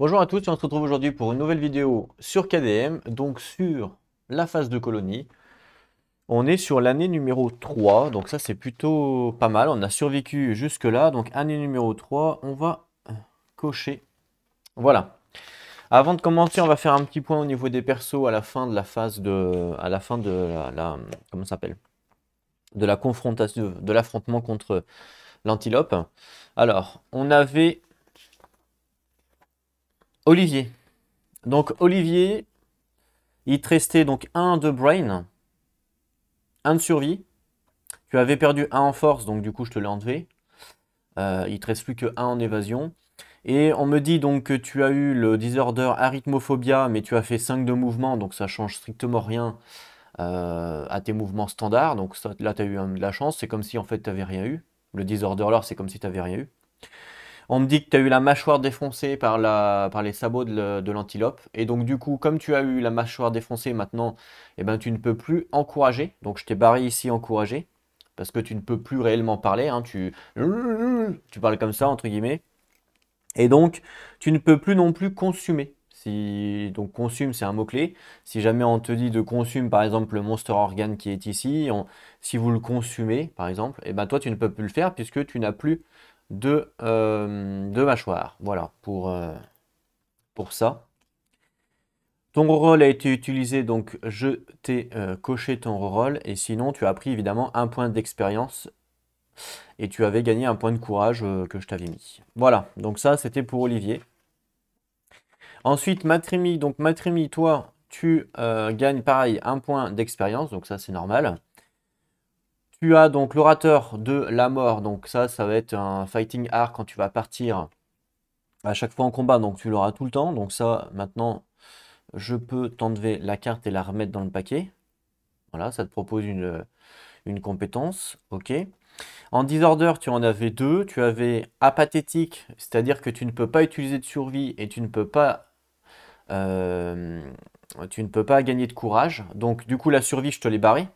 Bonjour à tous, on se retrouve aujourd'hui pour une nouvelle vidéo sur KDM, donc sur la phase de colonie. On est sur l'année numéro 3, donc ça c'est plutôt pas mal, on a survécu jusque là, donc année numéro 3, on va cocher. Voilà. Avant de commencer, on va faire un petit point au niveau des persos à la fin de la phase à la fin de comment ça s'appelle? De la confrontation, de l'affrontement contre l'antilope. Alors, on avait Olivier. Donc Olivier, il te restait donc un de brain, un de survie. Tu avais perdu un en force, donc du coup je te l'ai enlevé. Il te reste plus que un en évasion. Et on me dit donc que tu as eu le disorder arithmophobia, mais tu as fait 5 de mouvement, donc ça change strictement rien à tes mouvements standards. Donc ça, là tu as eu de la chance, c'est comme si en fait tu n'avais rien eu. Le disorder là, c'est comme si tu n'avais rien eu. On me dit que tu as eu la mâchoire défoncée par les sabots de l'antilope. Et donc du coup, comme tu as eu la mâchoire défoncée maintenant, eh ben, tu ne peux plus encourager. Donc je t'ai barré ici encourager. Parce que tu ne peux plus réellement parler. Hein, tu parles comme ça, entre guillemets. Et donc, tu ne peux plus non plus consommer. Donc consume, c'est un mot-clé. Si jamais on te dit de consume, par exemple, le Monster Organ qui est ici, si vous le consumez, par exemple, et ben toi, tu ne peux plus le faire puisque tu n'as plus de mâchoire. Voilà, pour ça. Ton reroll a été utilisé, donc je t'ai coché ton reroll. Et sinon, tu as pris évidemment un point d'expérience et tu avais gagné un point de courage que je t'avais mis. Voilà, donc ça, c'était pour Olivier. Ensuite, Matrimi. Donc Matrimi, toi, tu gagnes pareil un point d'expérience, donc ça, c'est normal. Tu as donc l'orateur de la mort, donc ça va être un fighting art quand tu vas partir à chaque fois en combat, donc tu l'auras tout le temps. Donc ça, maintenant, je peux t'enlever la carte et la remettre dans le paquet. Voilà, ça te propose une compétence. Ok. En disorder, tu en avais deux. Tu avais apathétique, c'est-à-dire que tu ne peux pas utiliser de survie et euh, tu ne peux pas gagner de courage. Donc du coup, la survie, je te l'ai barré.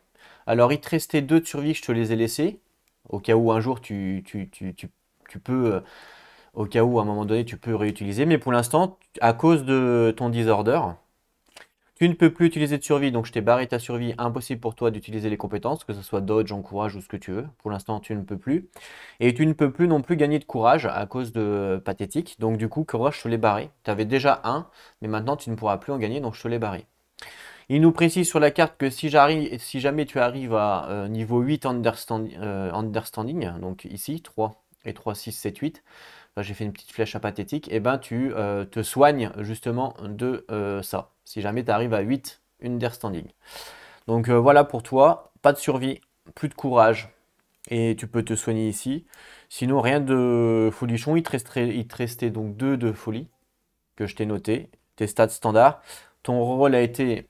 Alors, il te restait deux de survie, je te les ai laissés. Au cas où un jour tu peux, au cas où à un moment donné, tu peux réutiliser. Mais pour l'instant, à cause de ton disorder, tu ne peux plus utiliser de survie, donc je t'ai barré ta survie. Impossible pour toi d'utiliser les compétences, que ce soit dodge, encourage ou ce que tu veux. Pour l'instant, tu ne peux plus. Et tu ne peux plus non plus gagner de courage à cause de pathétique. Donc du coup, courage, je te l'ai barré. Tu avais déjà un, mais maintenant tu ne pourras plus en gagner, donc je te l'ai barré. Il nous précise sur la carte que si jamais tu arrives à niveau 8 understanding, donc ici 3 et 3, 6, 7, 8, j'ai fait une petite flèche à pathétique, et ben tu te soignes justement de ça. Si jamais tu arrives à 8 understanding. Donc voilà pour toi, pas de survie, plus de courage, et tu peux te soigner ici. Sinon, rien de folichon, il te restait donc 2 de folie que je t'ai noté, tes stats standards. Ton rôle a été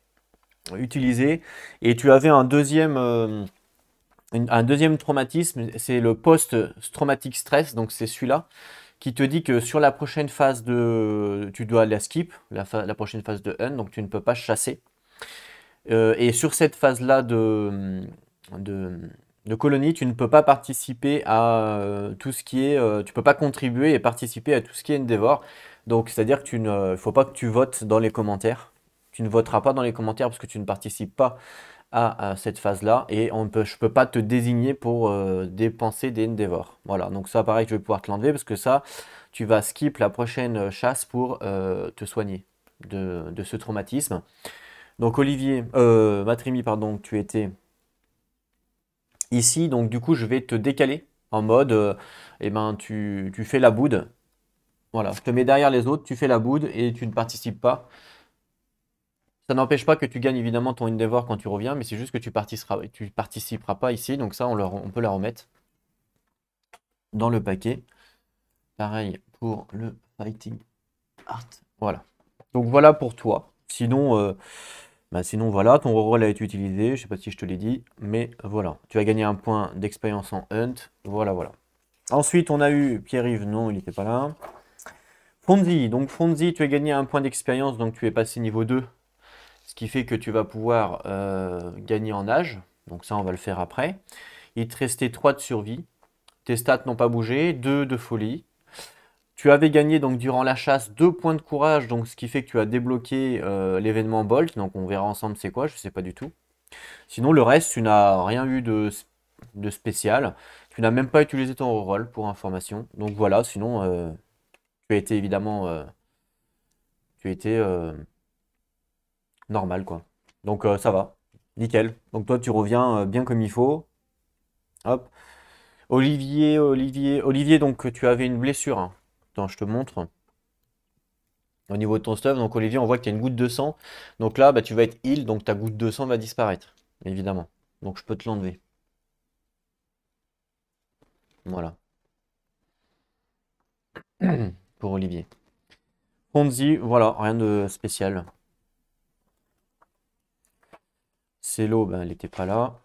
utilisé et tu avais un deuxième traumatisme, c'est le post-traumatic stress, donc c'est celui-là qui te dit que sur la prochaine phase tu dois la skip, la prochaine phase de hunt, donc tu ne peux pas chasser. Et sur cette phase-là de, de colonie, tu ne peux pas participer à tout ce qui est, tu peux pas contribuer et participer à tout ce qui est Endeavor. Donc c'est-à-dire que il faut pas que tu votes dans les commentaires. Tu ne voteras pas dans les commentaires parce que tu ne participes pas à cette phase-là et je peux pas te désigner pour dépenser des Endeavor. Voilà, donc ça pareil, je vais pouvoir te l'enlever parce que ça, tu vas skip la prochaine chasse pour te soigner de ce traumatisme. Donc Olivier, Matrimi, pardon, tu étais ici, donc du coup je vais te décaler en mode, eh ben tu fais la boude. Voilà, je te mets derrière les autres, tu fais la boude et tu ne participes pas. Ça n'empêche pas que tu gagnes évidemment ton Endeavor quand tu reviens, mais c'est juste que tu participeras pas ici, donc ça on peut la remettre dans le paquet. Pareil pour le Fighting Art. Voilà. Donc voilà pour toi. Sinon voilà, ton reroll a été utilisé. Je sais pas si je te l'ai dit, mais voilà. Tu as gagné un point d'expérience en Hunt. Voilà, voilà. Ensuite, on a eu Pierre-Yves. Non, il n'était pas là. Fonzie. Donc Fonzie, tu as gagné un point d'expérience, donc tu es passé niveau 2. Ce qui fait que tu vas pouvoir gagner en âge. Donc ça, on va le faire après. Il te restait 3 de survie. Tes stats n'ont pas bougé. 2 de folie. Tu avais gagné donc durant la chasse 2 points de courage, donc ce qui fait que tu as débloqué l'événement Bolt. Donc on verra ensemble c'est quoi, je sais pas du tout. Sinon le reste, tu n'as rien eu de spécial. Tu n'as même pas utilisé ton reroll pour information. Donc voilà, sinon tu as été évidemment tu as été normal quoi. Donc ça va, nickel. Donc toi tu reviens bien comme il faut. Hop. Olivier, donc tu avais une blessure, hein. Attends, je te montre. Au niveau de ton stuff, donc Olivier, on voit que tu as une goutte de sang. Donc là, bah, tu vas être heal, donc ta goutte de sang va disparaître, évidemment. Donc je peux te l'enlever. Voilà, pour Olivier. Fonzie, voilà, rien de spécial. Celo, ben, il n'était pas là.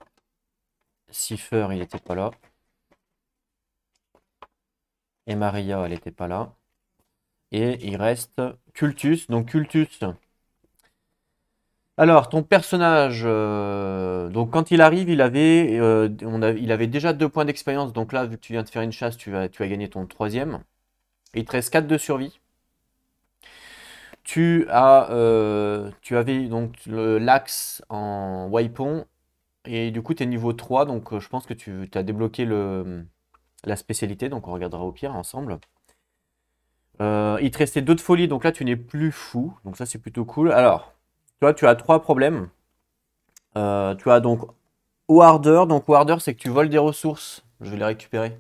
Cipher, il n'était pas là. Et Maria, elle n'était pas là. Et il reste Cultus. Donc Cultus. Alors, ton personnage, donc quand il arrive, il avait déjà 2 points d'expérience. Donc là, vu que tu viens de faire une chasse, tu as gagné ton troisième. Et il te reste 4 de survie. Tu avais donc l'axe en Waipon. Et du coup, tu es niveau 3. Donc je pense que tu as débloqué la spécialité. Donc on regardera au pire ensemble. Il te restait 2 de folie. Donc là, tu n'es plus fou. Donc ça, c'est plutôt cool. Alors, toi, tu as 3 problèmes. Tu as donc Warder. Donc Warder, c'est que tu voles des ressources. Je vais les récupérer.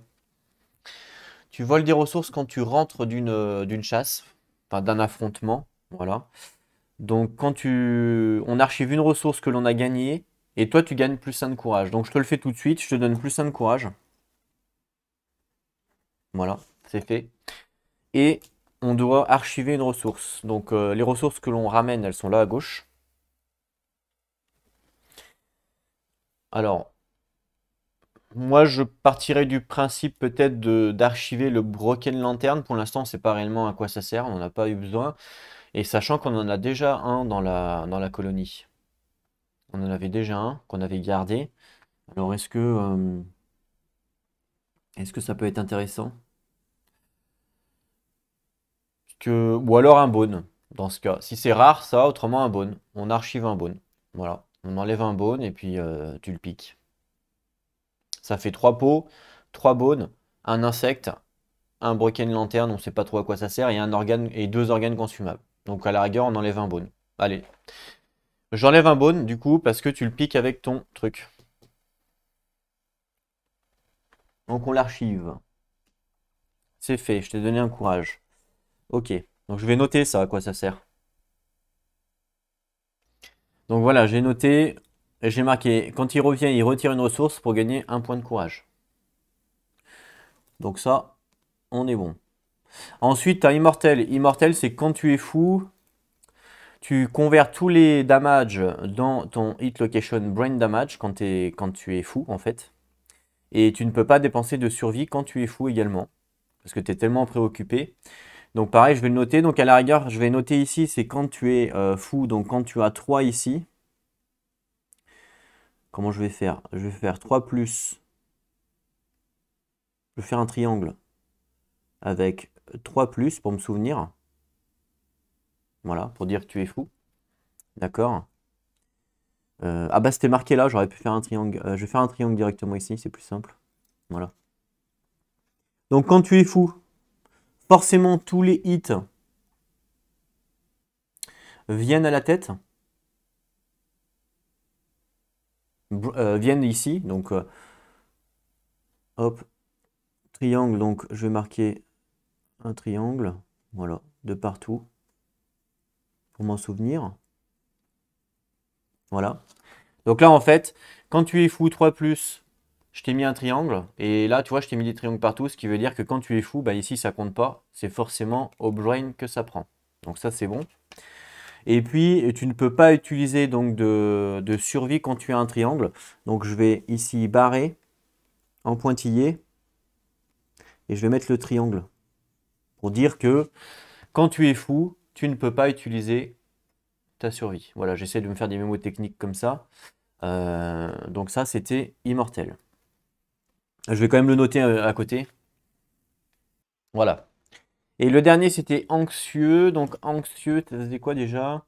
Tu voles des ressources quand tu rentres d'une chasse. Enfin, d'un affrontement. Voilà. Donc on archive une ressource que l'on a gagnée, et toi tu gagnes plus 1 de courage. Donc je te le fais tout de suite, je te donne plus 1 de courage. Voilà, c'est fait. Et on doit archiver une ressource. Donc les ressources que l'on ramène, elles sont là à gauche. Alors, moi je partirais du principe peut-être d'archiver le Broken Lantern. Pour l'instant, on ne sait pas réellement à quoi ça sert, on n'en a pas eu besoin. Et sachant qu'on en a déjà un dans la colonie. On en avait déjà un qu'on avait gardé. Alors est-ce que ça peut être intéressant? Ou alors un bone, dans ce cas. Si c'est rare, ça, autrement un bone. On archive un bone. Voilà. On enlève un bone et puis tu le piques. Ça fait 3 pots, 3 bones, un insecte, un broken lantern, on sait pas trop à quoi ça sert, et un organe et 2 organes consumables. Donc à la rigueur, on enlève un bone. Allez. J'enlève un bone du coup parce que tu le piques avec ton truc. Donc on l'archive. C'est fait, je t'ai donné un courage. Ok. Donc je vais noter ça, à quoi ça sert. Donc voilà, j'ai noté, j'ai marqué, quand il revient, il retire une ressource pour gagner 1 point de courage. Donc ça, on est bon. Ensuite, tu as Immortel. Immortel, c'est quand tu es fou, tu converts tous les damages dans ton hit location brain damage quand tu es fou en fait. Et tu ne peux pas dépenser de survie quand tu es fou également. Parce que tu es tellement préoccupé. Donc pareil, je vais le noter. Donc à la rigueur, je vais noter ici, c'est quand tu es fou. Donc quand tu as 3 ici. Comment je vais faire? Je vais faire 3 plus. Je vais faire un triangle avec 3 plus pour me souvenir. Voilà, pour dire que tu es fou. D'accord. Ah bah c'était marqué là, j'aurais pu faire un triangle. Je vais faire un triangle directement ici, c'est plus simple. Voilà. Donc quand tu es fou, forcément tous les hits viennent à la tête. Viennent ici. Donc hop, triangle, donc je vais marquer un triangle. Voilà, de partout. Pour m'en souvenir. Voilà. Donc là en fait, quand tu es fou 3 plus, je t'ai mis un triangle. Et là tu vois, je t'ai mis des triangles partout. Ce qui veut dire que quand tu es fou, bah ici ça compte pas. C'est forcément au brain que ça prend. Donc ça c'est bon. Et puis tu ne peux pas utiliser donc de survie quand tu as un triangle. Donc je vais ici barrer en pointillé. Et je vais mettre le triangle. Pour dire que quand tu es fou, tu ne peux pas utiliser ta survie. Voilà, j'essaie de me faire des mémos techniques comme ça. Donc ça, c'était immortel. Je vais quand même le noter à côté. Voilà. Et le dernier, c'était anxieux. Donc anxieux, ça faisait quoi déjà?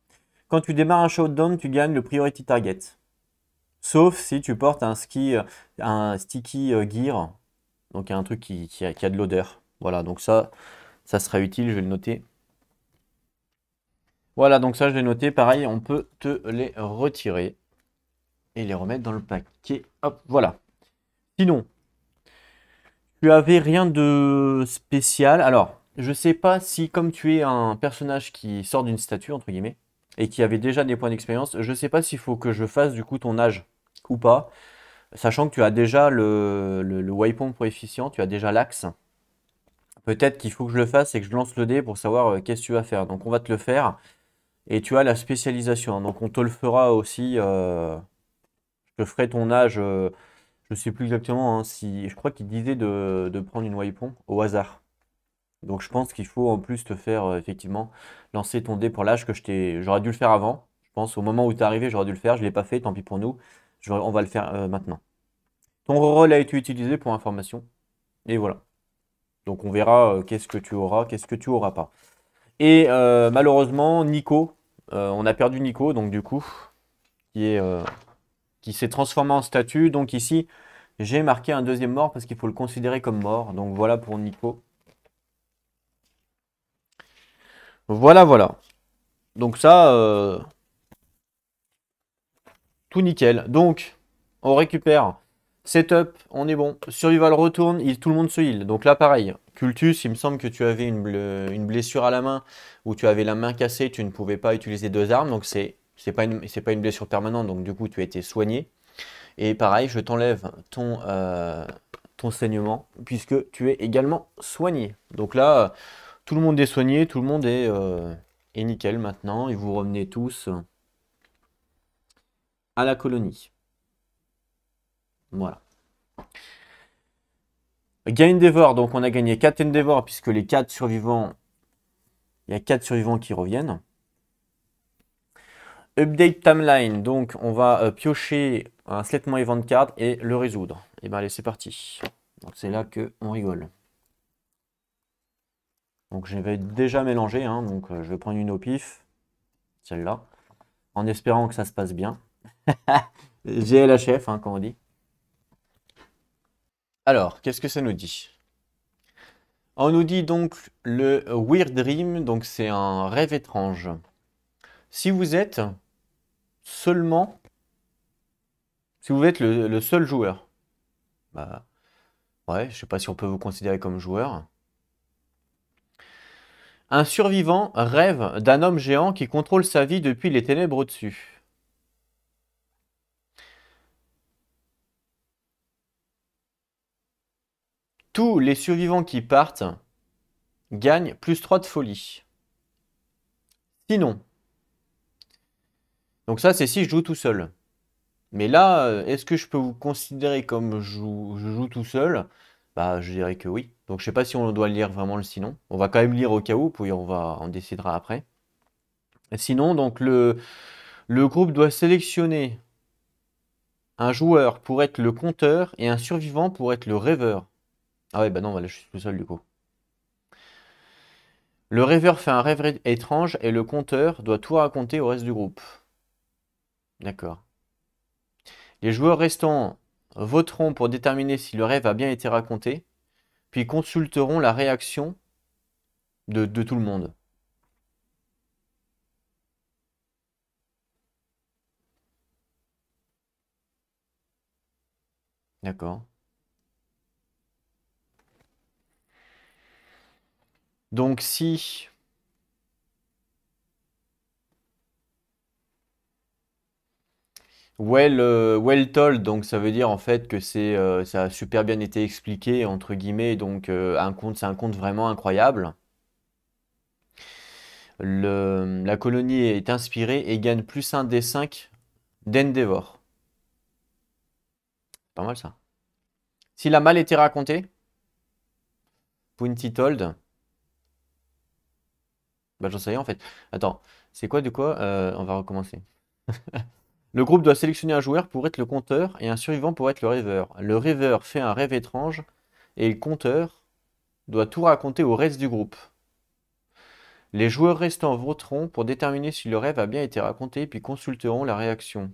Quand tu démarres un showdown, tu gagnes le priority target. Sauf si tu portes un sticky gear. Donc un truc qui a de l'odeur. Voilà, donc ça sera utile, je vais le noter. Voilà, donc ça je l'ai noté. Pareil, on peut te les retirer et les remettre dans le paquet. Hop, voilà. Sinon, tu avais rien de spécial. Alors, je sais pas si comme tu es un personnage qui sort d'une statue, entre guillemets, et qui avait déjà des points d'expérience, je sais pas s'il faut que je fasse du coup ton âge ou pas. Sachant que tu as déjà le waypoint coefficient, tu as déjà l'axe. Peut-être qu'il faut que je le fasse et que je lance le dé pour savoir qu'est-ce que tu vas faire. Donc on va te le faire. Et tu as la spécialisation. Donc on te le fera aussi. Je te ferai ton âge. Je ne sais plus exactement hein, si. Je crois qu'il disait de prendre une waypoint au hasard. Donc je pense qu'il faut en plus te faire effectivement lancer ton dé pour l'âge que j'aurais dû le faire avant. Je pense au moment où tu es arrivé, j'aurais dû le faire. Je ne l'ai pas fait, tant pis pour nous. On va le faire maintenant. Ton rôle a été utilisé pour information. Et voilà. Donc on verra qu'est-ce que tu auras, qu'est-ce que tu auras pas. Et malheureusement, Nico, on a perdu Nico, donc du coup, qui est, qui s'est transformé en statue. Donc ici, j'ai marqué un deuxième mort parce qu'il faut le considérer comme mort. Donc voilà pour Nico. Voilà, voilà. Donc ça, tout nickel. Donc, on récupère. Setup, on est bon. Survival retourne, tout le monde se heal. Donc là, pareil. Cultus, il me semble que tu avais une blessure à la main où tu avais la main cassée, tu ne pouvais pas utiliser deux armes. Donc c'est pas une blessure permanente, donc du coup tu as été soigné. Et pareil, je t'enlève ton saignement puisque tu es également soigné. Donc là, tout le monde est soigné, tout le monde est nickel maintenant. Et vous revenez tous à la colonie. Voilà. Gain Endeavor, donc on a gagné 4 Endeavor puisque les 4 survivants, il y a 4 survivants qui reviennent. Update timeline, donc on va piocher un Settlement Event Card et le résoudre. Et bien allez, c'est parti. Donc c'est là que on rigole. Donc je vais déjà mélanger, hein, donc je vais prendre une au pif, celle-là, en espérant que ça se passe bien. GLHF, hein, comme on dit. Alors, qu'est-ce que ça nous dit? On nous dit donc le Weird Dream, donc c'est un rêve étrange. Si vous êtes seulement, si vous êtes le seul joueur, bah ouais, je sais pas si on peut vous considérer comme joueur. Un survivant rêve d'un homme géant qui contrôle sa vie depuis les ténèbres au-dessus. Tous les survivants qui partent gagnent plus 3 de folie. Sinon, donc ça c'est si je joue tout seul. Mais là, est-ce que je peux vous considérer comme je joue tout seul? Bah je dirais que oui. Donc je sais pas si on doit lire vraiment le sinon. On va quand même lire au cas où, puis on décidera après. Sinon, donc le groupe doit sélectionner un joueur pour être le compteur et un survivant pour être le rêveur. Ah ouais, bah non, là je suis tout seul du coup. Le rêveur fait un rêve étrange et le compteur doit tout raconter au reste du groupe. D'accord. Les joueurs restants voteront pour déterminer si le rêve a bien été raconté, puis consulteront la réaction de tout le monde. D'accord. Donc si well told, donc ça veut dire en fait que ça a super bien été expliqué entre guillemets, donc c'est un conte vraiment incroyable. La colonie est inspirée et gagne plus un des 5 d'Endeavor. Pas mal ça. S'il a mal été raconté, Pointy told, bah j'en sais rien en fait. Attends, c'est quoi de quoi? On va recommencer. Le groupe doit sélectionner un joueur pour être le compteur et un survivant pour être le rêveur. Le rêveur fait un rêve étrange et le compteur doit tout raconter au reste du groupe. Les joueurs restants voteront pour déterminer si le rêve a bien été raconté, puis consulteront la réaction.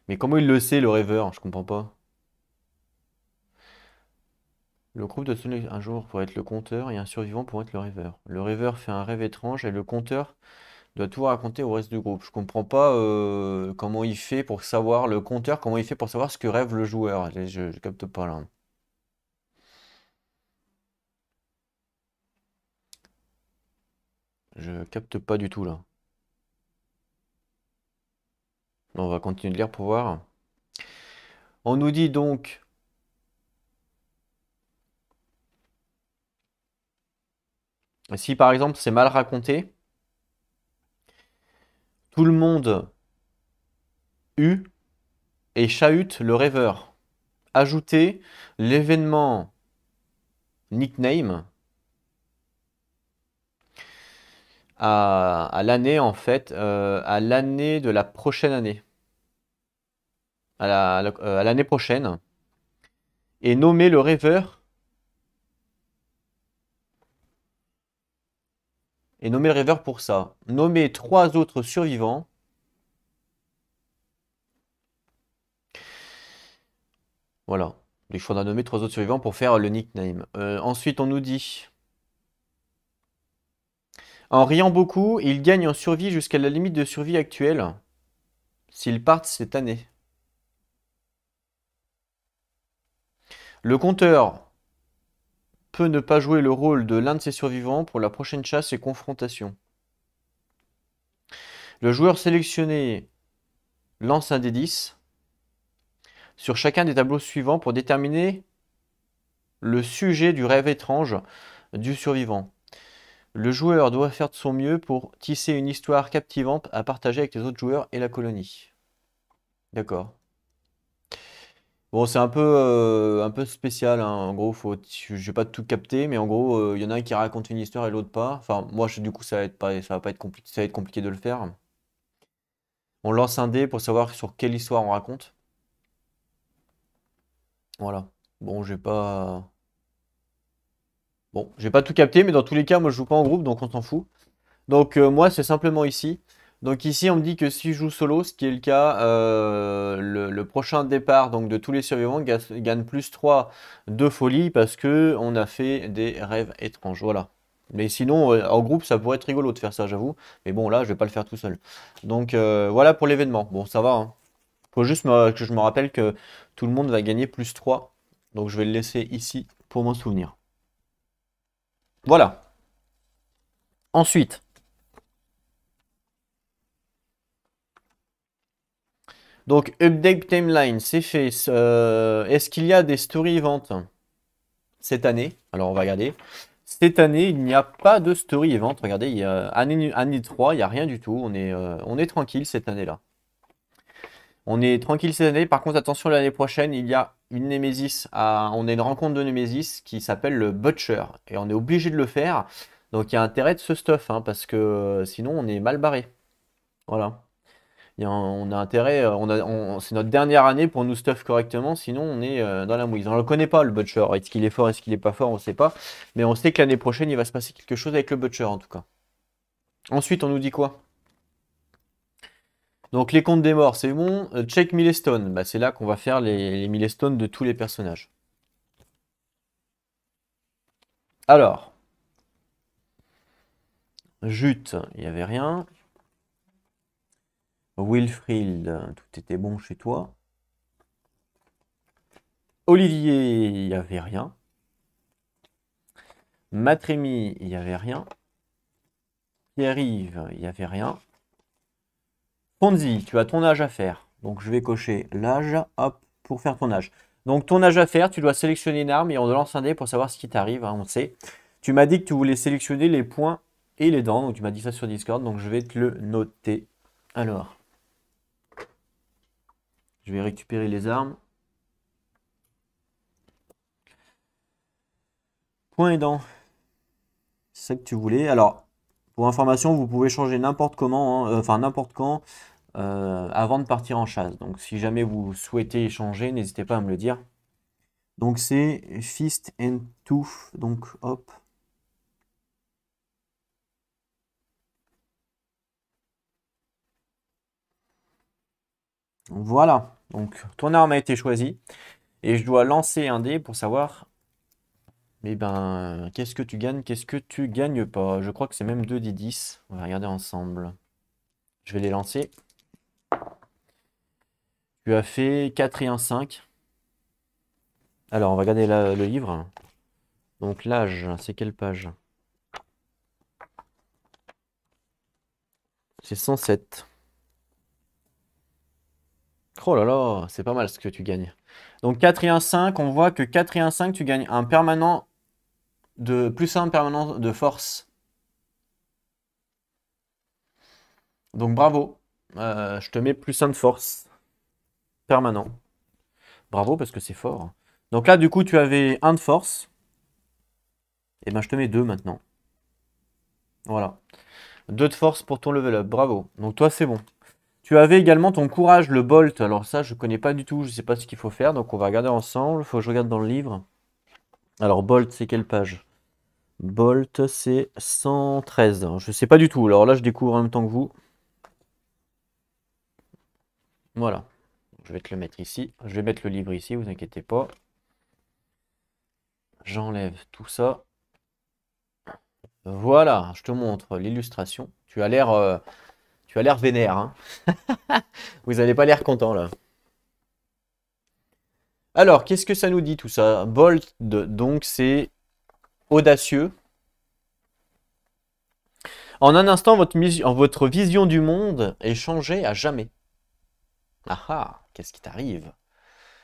Mais comment il le sait, le rêveur? Je comprends pas. Le groupe de sonner un jour pour être le conteur et un survivant pour être le rêveur. Le rêveur fait un rêve étrange et le conteur doit tout raconter au reste du groupe. Je comprends pas comment il fait pour savoir, le conteur, comment il fait pour savoir ce que rêve le joueur. Je capte pas là. Je capte pas du tout là. On va continuer de lire pour voir. On nous dit donc, si par exemple c'est mal raconté, tout le monde hue et chahute le rêveur. Ajoutez l'événement nickname à l'année en fait, à l'année de la prochaine année, à l'année prochaine, et nommer le rêveur, et nommer le rêveur pour ça. Nommer 3 autres survivants. Voilà. Il faudra nommer 3 autres survivants pour faire le nickname. Ensuite, on nous dit, en riant beaucoup, ils gagnent en survie jusqu'à la limite de survie actuelle, s'ils partent cette année. Le compteur peut ne pas jouer le rôle de l'un de ses survivants pour la prochaine chasse et confrontation. Le joueur sélectionné lance un dé 10 sur chacun des tableaux suivants pour déterminer le sujet du rêve étrange du survivant. Le joueur doit faire de son mieux pour tisser une histoire captivante à partager avec les autres joueurs et la colonie. D'accord. Bon, c'est un peu spécial, hein. En gros, je vais pas tout capter, mais en gros, il y en a un qui raconte une histoire et l'autre pas. Enfin, moi, du coup, ça va pas être compliqué, ça va être compliqué de le faire. On lance un dé pour savoir sur quelle histoire on raconte. Voilà. Bon, j'ai pas tout capté, mais dans tous les cas, moi, je joue pas en groupe, donc on s'en fout. Donc moi, c'est simplement ici. Donc ici, on me dit que si je joue solo, ce qui est le cas, le prochain départ donc, de tous les survivants gagne plus 3 de folie parce que on a fait des rêves étranges. Voilà. Mais sinon, en groupe, ça pourrait être rigolo de faire ça, j'avoue. Mais bon, là, je vais pas le faire tout seul. Donc voilà pour l'événement. Bon, ça va, hein. Faut juste que je me rappelle que tout le monde va gagner plus 3. Donc je vais le laisser ici pour m'en souvenir. Voilà. Ensuite. Donc, update timeline, c'est fait. Est-ce qu'il y a des story events cette année? Alors, on va regarder. Cette année, il n'y a pas de story event. Regardez, il y a année 3, il n'y a rien du tout. On est tranquille cette année-là. On est tranquille cette année. Par contre, attention, l'année prochaine, il y a une Némésis. On a une rencontre de Némésis qui s'appelle le Butcher. Et on est obligé de le faire. Donc, il y a intérêt de ce stuff, hein, parce que sinon, on est mal barré. Voilà. On a intérêt, c'est notre dernière année pour nous stuff correctement, sinon on est dans la mouise. On ne le connaît pas le Butcher, est-ce qu'il est fort, est-ce qu'il est pas fort, on ne sait pas. Mais on sait que l'année prochaine il va se passer quelque chose avec le Butcher en tout cas. Ensuite on nous dit quoi? Donc les comptes des morts c'est bon. Check Milestone, bah, c'est là qu'on va faire les Milestones de tous les personnages. Alors, Jute, il n'y avait rien. Wilfried, tout était bon chez toi. Olivier, il n'y avait rien. Matrémy, il n'y avait rien. Pierre-Yves, il n'y avait rien. Fonzi, tu as ton âge à faire. Donc je vais cocher l'âge, hop, pour faire ton âge. Donc ton âge à faire, tu dois sélectionner une arme et on lance un dé pour savoir ce qui t'arrive, hein, on sait. Tu m'as dit que tu voulais sélectionner les poings et les dents, donc tu m'as dit ça sur Discord, donc je vais te le noter. Alors, je vais récupérer les armes. Poings et dents. C'est ça que tu voulais. Alors, pour information, vous pouvez changer n'importe comment, hein, enfin n'importe quand, avant de partir en chasse. Donc si jamais vous souhaitez changer, n'hésitez pas à me le dire. Donc c'est Fist and Tooth. Donc hop. Voilà. Donc, ton arme a été choisie. Et je dois lancer un dé pour savoir, eh ben, qu'est-ce que tu gagnes, qu'est-ce que tu gagnes pas. Je crois que c'est même 2 d 10. On va regarder ensemble. Je vais les lancer. Tu as fait 4 et un 5. Alors, on va regarder le livre. Donc, l'âge, c'est quelle page? C'est 107. Oh là là, c'est pas mal ce que tu gagnes. Donc 4 et un 5, on voit que 4 et un 5, tu gagnes un permanent de plus un permanent de force. Donc bravo. Je te mets plus un de force permanent. Bravo parce que c'est fort. Donc là, du coup, tu avais un de force. Et ben je te mets 2 maintenant. Voilà. 2 de force pour ton level up. Bravo. Donc toi, c'est bon. Tu avais également ton courage, le bolt. Alors ça, je connais pas du tout. Je sais pas ce qu'il faut faire. Donc on va regarder ensemble. Faut que je regarde dans le livre. Alors bolt, c'est quelle page? Bolt, c'est 113. Je sais pas du tout. Alors là, je découvre en même temps que vous. Voilà. Je vais te le mettre ici. Je vais mettre le livre ici, vous inquiétez pas. J'enlève tout ça. Voilà, je te montre l'illustration. Tu as l'air vénère, hein. Vous n'avez pas l'air content là. Alors, qu'est-ce que ça nous dit tout ça? Bold, donc c'est audacieux. En un instant, votre vision du monde est changée à jamais. Ah ah, qu'est-ce qui t'arrive?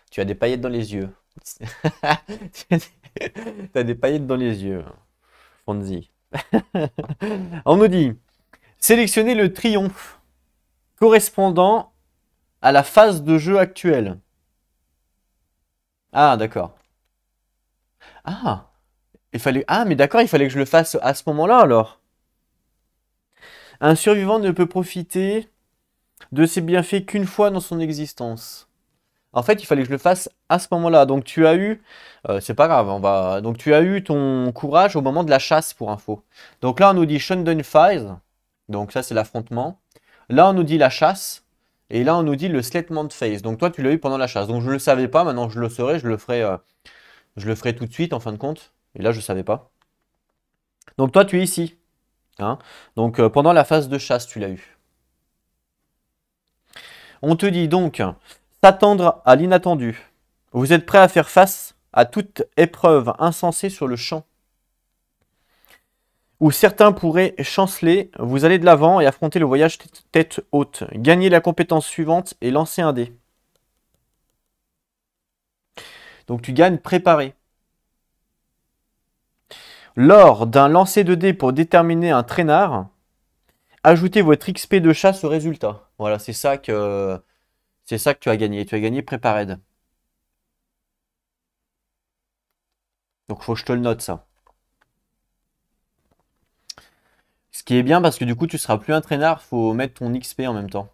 Tu as des paillettes dans les yeux. Tu as des paillettes dans les yeux, Fonzie. On nous dit, sélectionnez le triomphe correspondant à la phase de jeu actuelle. Ah, d'accord. Ah, Ah, mais d'accord, il fallait que je le fasse à ce moment-là alors. Un survivant ne peut profiter de ses bienfaits qu'une fois dans son existence. En fait, il fallait que je le fasse à ce moment-là. Donc tu as eu, c'est pas grave, Donc tu as eu ton courage au moment de la chasse pour info. Donc là, on nous dit Shundown Phase. Donc ça, c'est l'affrontement. Là, on nous dit la chasse. Et là, on nous dit le Sletman Phase. Donc toi, tu l'as eu pendant la chasse. Donc je ne le savais pas. Maintenant que je le saurai, je le ferai tout de suite en fin de compte. Et là, je ne savais pas. Donc toi, tu es ici. Hein. Donc pendant la phase de chasse, tu l'as eu. On te dit donc s'attendre à l'inattendu. Vous êtes prêt à faire face à toute épreuve insensée sur le champ. Où certains pourraient chanceler, vous allez de l'avant et affronter le voyage tête haute. Gagnez la compétence suivante et lancez un dé. Donc tu gagnes préparé. Lors d'un lancer de dés pour déterminer un traînard, ajoutez votre XP de chasse au résultat. Voilà, c'est ça que tu as gagné. Tu as gagné préparé. Donc faut que je te le note ça. Ce qui est bien parce que du coup tu seras plus un traînard, faut mettre ton XP en même temps.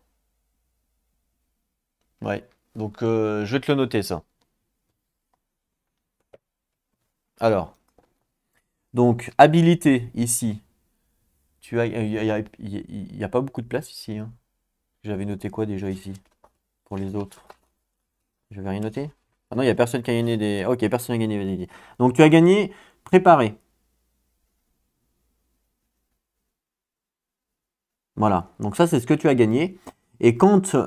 Ouais. Donc je vais te le noter ça. Alors, donc habilité ici. Il y a pas beaucoup de place ici, hein. J'avais noté quoi déjà ici pour les autres? Je vais rien noter. Ah non, il n'y a personne qui a gagné des. Ok, personne n'a gagné des dés. Donc tu as gagné préparé. Voilà. Donc ça, c'est ce que tu as gagné. Et quand il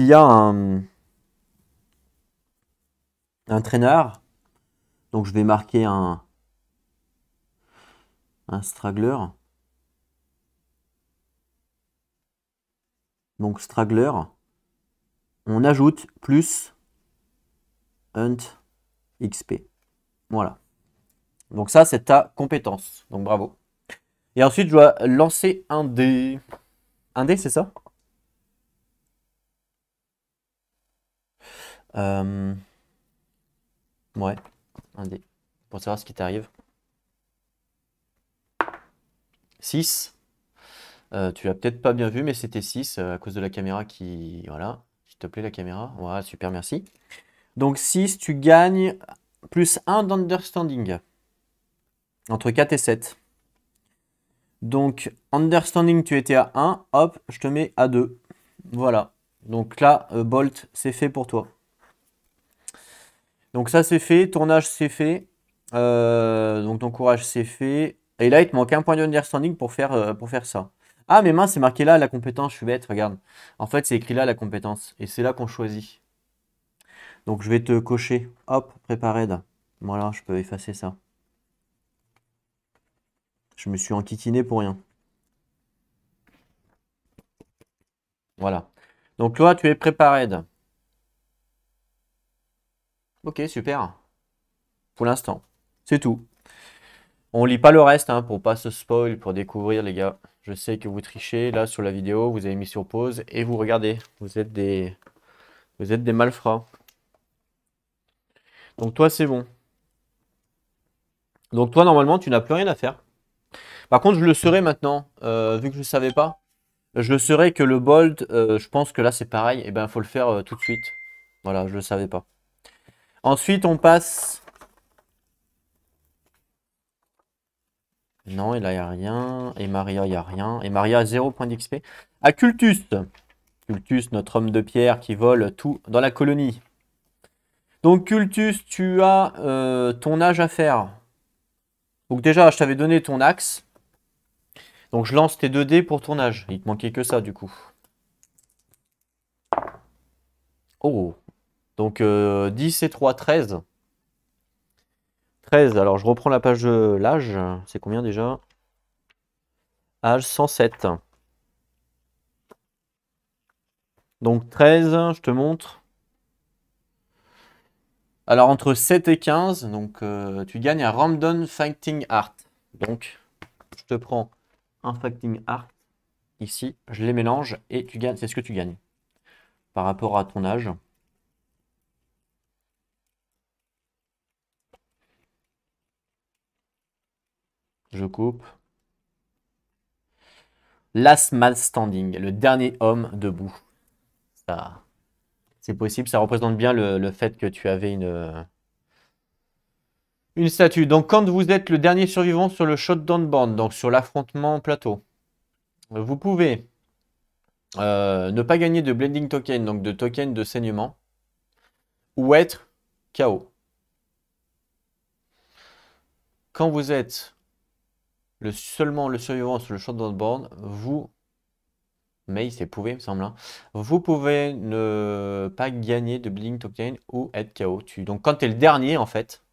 y a un traînard, donc je vais marquer un straggler. Donc straggler, on ajoute plus hunt XP. Voilà. Donc ça, c'est ta compétence. Donc bravo. Et ensuite, je dois lancer un dé. Un dé, c'est ça? Euh, Ouais, un dé. Pour savoir ce qui t'arrive. 6. Tu l'as peut-être pas bien vu, mais c'était 6 à cause de la caméra qui. Voilà. S'il te plaît, la caméra. Voilà, super, merci. Donc 6, tu gagnes plus 1 d'understanding. Entre 4 et 7. Donc, understanding, tu étais à 1. Hop, je te mets à 2. Voilà. Donc là, Bolt, c'est fait pour toi. Donc ça, c'est fait. Tournage, c'est fait. Donc ton courage, c'est fait. Et là, il te manque un point d'understanding pour faire ça. Ah, mais mince, c'est marqué là, la compétence. Je suis bête, regarde. En fait, c'est écrit là, la compétence. Et c'est là qu'on choisit. Donc je vais te cocher. Hop, prépared. Voilà, je peux effacer ça. Je me suis enquiquiné pour rien. Voilà. Donc toi, tu es prépared. Ok, super. Pour l'instant. C'est tout. On lit pas le reste hein, pour pas se spoil, pour découvrir les gars. Je sais que vous trichez là sur la vidéo, vous avez mis sur pause et vous regardez. Vous êtes des malfrats. Donc toi c'est bon. Donc toi normalement tu n'as plus rien à faire. Par contre je le serai maintenant, vu que je ne savais pas. Je le serai que le bold, je pense que là c'est pareil. Et ben il faut le faire tout de suite. Voilà, je le savais pas. Ensuite on passe. Non, et là il n'y a rien. Et Maria, il n'y a rien. Et Maria, 0 point d'XP. À Cultus. Cultus, notre homme de pierre qui vole tout dans la colonie. Donc Cultus, tu as ton âge à faire. Donc déjà, je t'avais donné ton axe. Donc je lance tes 2 dés pour ton âge. Il te manquait que ça du coup. Oh. Donc 10 et 3, 13. 13, alors je reprends la page de l'âge. C'est combien déjà? Âge 107. Donc 13, je te montre. Alors entre 7 et 15, donc tu gagnes un Random Fighting Art. Donc je te prends un Fighting Art ici, je les mélange et tu gagnes, c'est ce que tu gagnes par rapport à ton âge. Je coupe. Last Man Standing, le dernier homme debout. Ça, c'est possible, ça représente bien le fait que tu avais une statue. Donc quand vous êtes le dernier survivant sur le shotdown board, donc sur l'affrontement plateau, vous pouvez ne pas gagner de blending token, donc de token de saignement, ou être KO. Quand vous êtes seulement le survivant sur le shotdown board, vous, mais c'est pouvez, me semble, hein, vous pouvez ne pas gagner de blending token ou être KO. Donc quand tu es le dernier, en fait,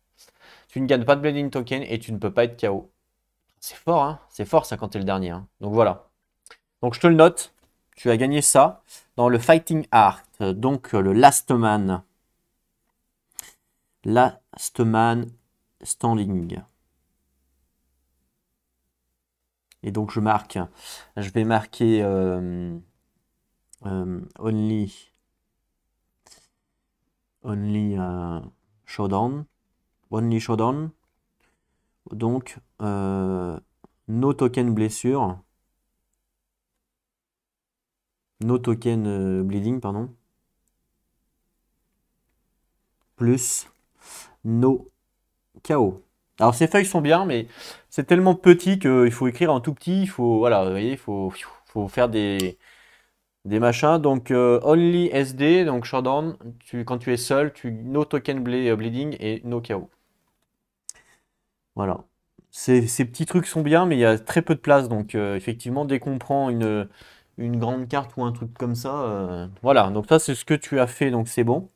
tu ne gagnes pas de blending token et tu ne peux pas être KO. C'est fort, hein? C'est fort ça quand tu es le dernier. Hein. Donc voilà. Donc je te le note. Tu as gagné ça dans le Fighting Art. Donc le Last Man. Last Man Standing. Et donc je marque. Je vais marquer Only Showdown. Only Showdown. Donc no token blessure. No token bleeding, pardon. Plus no KO. Alors ces feuilles sont bien, mais c'est tellement petit qu'il faut écrire en tout petit. Il faut, voilà, vous voyez, faut faire des machins. Donc only SD, donc shutdown. Quand tu es seul, no token bleeding et no KO. Voilà. Ces petits trucs sont bien, mais il y a très peu de place. Donc effectivement, dès qu'on prend une grande carte ou un truc comme ça, voilà. Donc ça, c'est ce que tu as fait, donc c'est bon.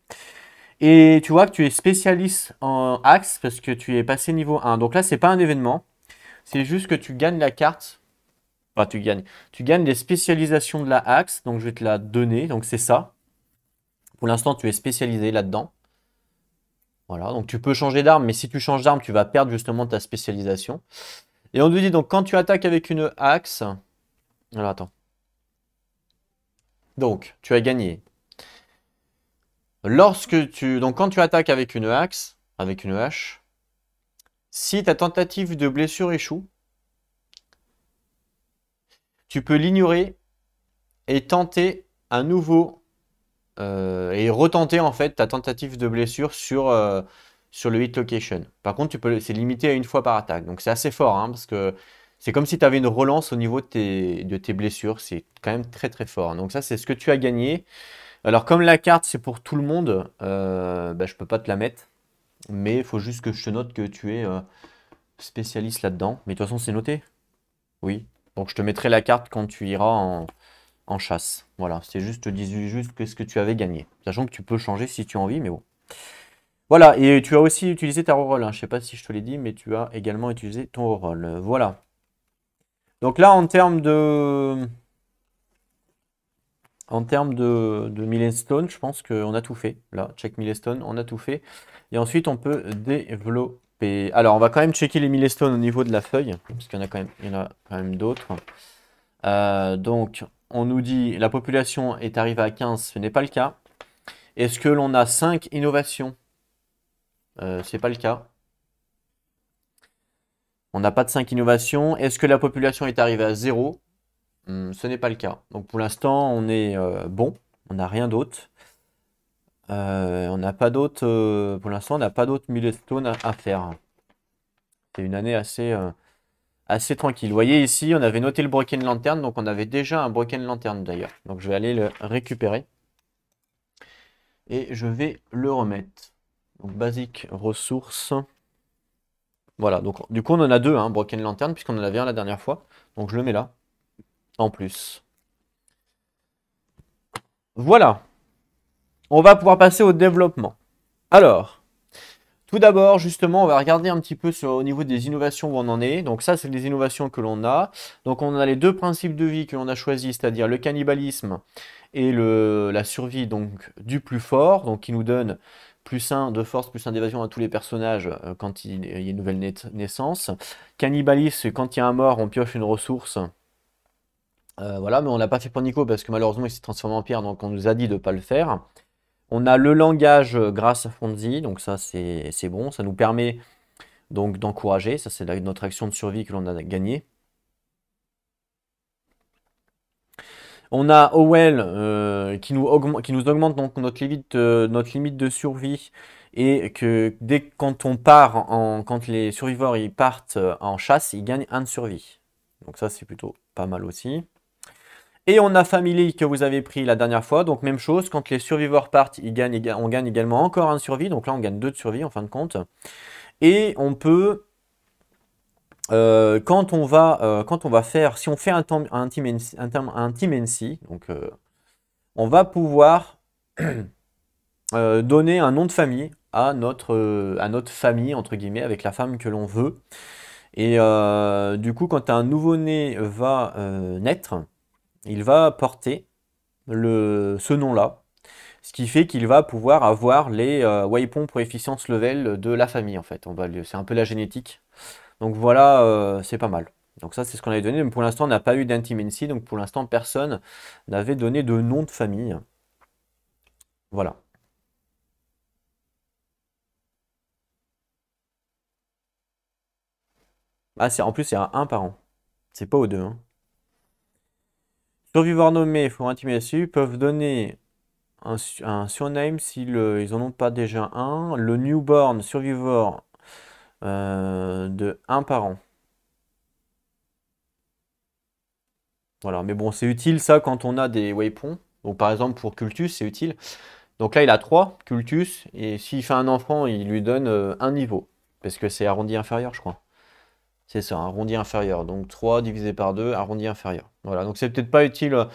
Et tu vois que tu es spécialiste en axe parce que tu es passé niveau 1. Donc là, c'est pas un événement. C'est juste que tu gagnes la carte. Enfin, tu gagnes. Tu gagnes des spécialisations de la axe. Donc je vais te la donner. Donc c'est ça. Pour l'instant, tu es spécialisé là-dedans. Voilà. Donc tu peux changer d'arme. Mais si tu changes d'arme, tu vas perdre justement ta spécialisation. Et on te dit donc quand tu attaques avec une axe. Alors attends. Donc tu as gagné. Donc quand tu attaques avec une axe, avec une hache, si ta tentative de blessure échoue, tu peux l'ignorer et tenter un nouveau et retenter en fait ta tentative de blessure sur le hit location. Par contre, c'est limité à une fois par attaque. Donc c'est assez fort hein, parce que C'est comme si tu avais une relance au niveau de tes blessures. C'est quand même très très fort. Donc ça, c'est ce que tu as gagné. Alors comme la carte, c'est pour tout le monde, bah, je peux pas te la mettre. Mais il faut juste que je te note que tu es spécialiste là-dedans. Mais de toute façon, c'est noté. Oui. Donc je te mettrai la carte quand tu iras en chasse. Voilà, c'est juste, je te dis juste qu'est-ce que tu avais gagné. Sachant que tu peux changer si tu as envie, mais bon. Voilà, et tu as aussi utilisé ta reroll, hein. Je sais pas si je te l'ai dit, mais tu as également utilisé ton reroll. Voilà. Donc là, en termes de milestone, je pense qu'on a tout fait. Là, check milestone, on a tout fait. Et ensuite, on peut développer. Alors, on va quand même checker les milestones au niveau de la feuille, parce qu'il y en a quand même d'autres. Donc, on nous dit la population est arrivée à 15, ce n'est pas le cas. Est-ce que l'on a 5 innovations? C'est pas le cas. On n'a pas de 5 innovations. Est-ce que la population est arrivée à 0? Ce n'est pas le cas. Donc pour l'instant, on est bon. On n'a rien d'autre. On n'a pas d'autre. Pour l'instant, on n'a pas d'autres milestones à faire. C'est une année assez tranquille. Vous voyez ici, on avait noté le Broken Lantern. Donc on avait déjà un Broken Lantern d'ailleurs. Donc je vais aller le récupérer. Et je vais le remettre. Donc basique ressources. Voilà, donc du coup on en a deux, hein, Broken Lantern, puisqu'on en avait un la dernière fois. Donc je le mets là, en plus. Voilà, on va pouvoir passer au développement. Alors, tout d'abord, justement, on va regarder un petit peu au niveau des innovations où on en est. Donc ça, c'est les innovations que l'on a. Donc on a les deux principes de vie que l'on a choisis, c'est-à-dire le cannibalisme et la survie donc, du plus fort, donc qui nous donne plus 1 de force, plus 1 d'évasion à tous les personnages quand il y a une nouvelle naissance. Cannibalisme, quand il y a un mort, on pioche une ressource. Voilà, mais on l'a pas fait pour Nico parce que malheureusement il s'est transformé en pierre, donc on nous a dit de ne pas le faire. On a le langage grâce à Fonzie, donc ça c'est bon, ça nous permet donc d'encourager, ça c'est notre action de survie que l'on a gagnée. On a Howell qui nous augmente donc notre limite de survie et que quand on part, quand les survivants ils partent en chasse, ils gagnent 1 de survie. Donc ça c'est plutôt pas mal aussi. Et on a Family que vous avez pris la dernière fois, donc même chose, quand les survivors partent, on gagne également encore 1 de survie, donc là on gagne 2 de survie en fin de compte. Et on peut, quand on va faire, si on fait un team NC, donc on va pouvoir donner un nom de famille à notre famille, entre guillemets, avec la femme que l'on veut. Et du coup, quand un nouveau-né va naître, il va porter ce nom-là. Ce qui fait qu'il va pouvoir avoir les waypoints pour efficience level de la famille, en fait. C'est un peu la génétique. Donc voilà, c'est pas mal. Donc ça, c'est ce qu'on avait donné. Mais pour l'instant, on n'a pas eu d'intimacy. Donc pour l'instant, personne n'avait donné de nom de famille. Voilà. Ah, en plus, c'est à 1 par an. C'est pas aux deux, hein. Survivors nommés pour intimacy peuvent donner un surname s'ils n'en ont pas déjà un. Le newborn survivor de 1 par an. Voilà, mais bon, c'est utile ça quand on a des waypoints. Donc par exemple pour Cultus, c'est utile. Donc là, il a 3 Cultus, et s'il fait un enfant, il lui donne un niveau. Parce que c'est arrondi inférieur, je crois. C'est ça, arrondi inférieur. Donc 3 divisé par 2, arrondi inférieur. Voilà, donc c'est peut-être pas utile.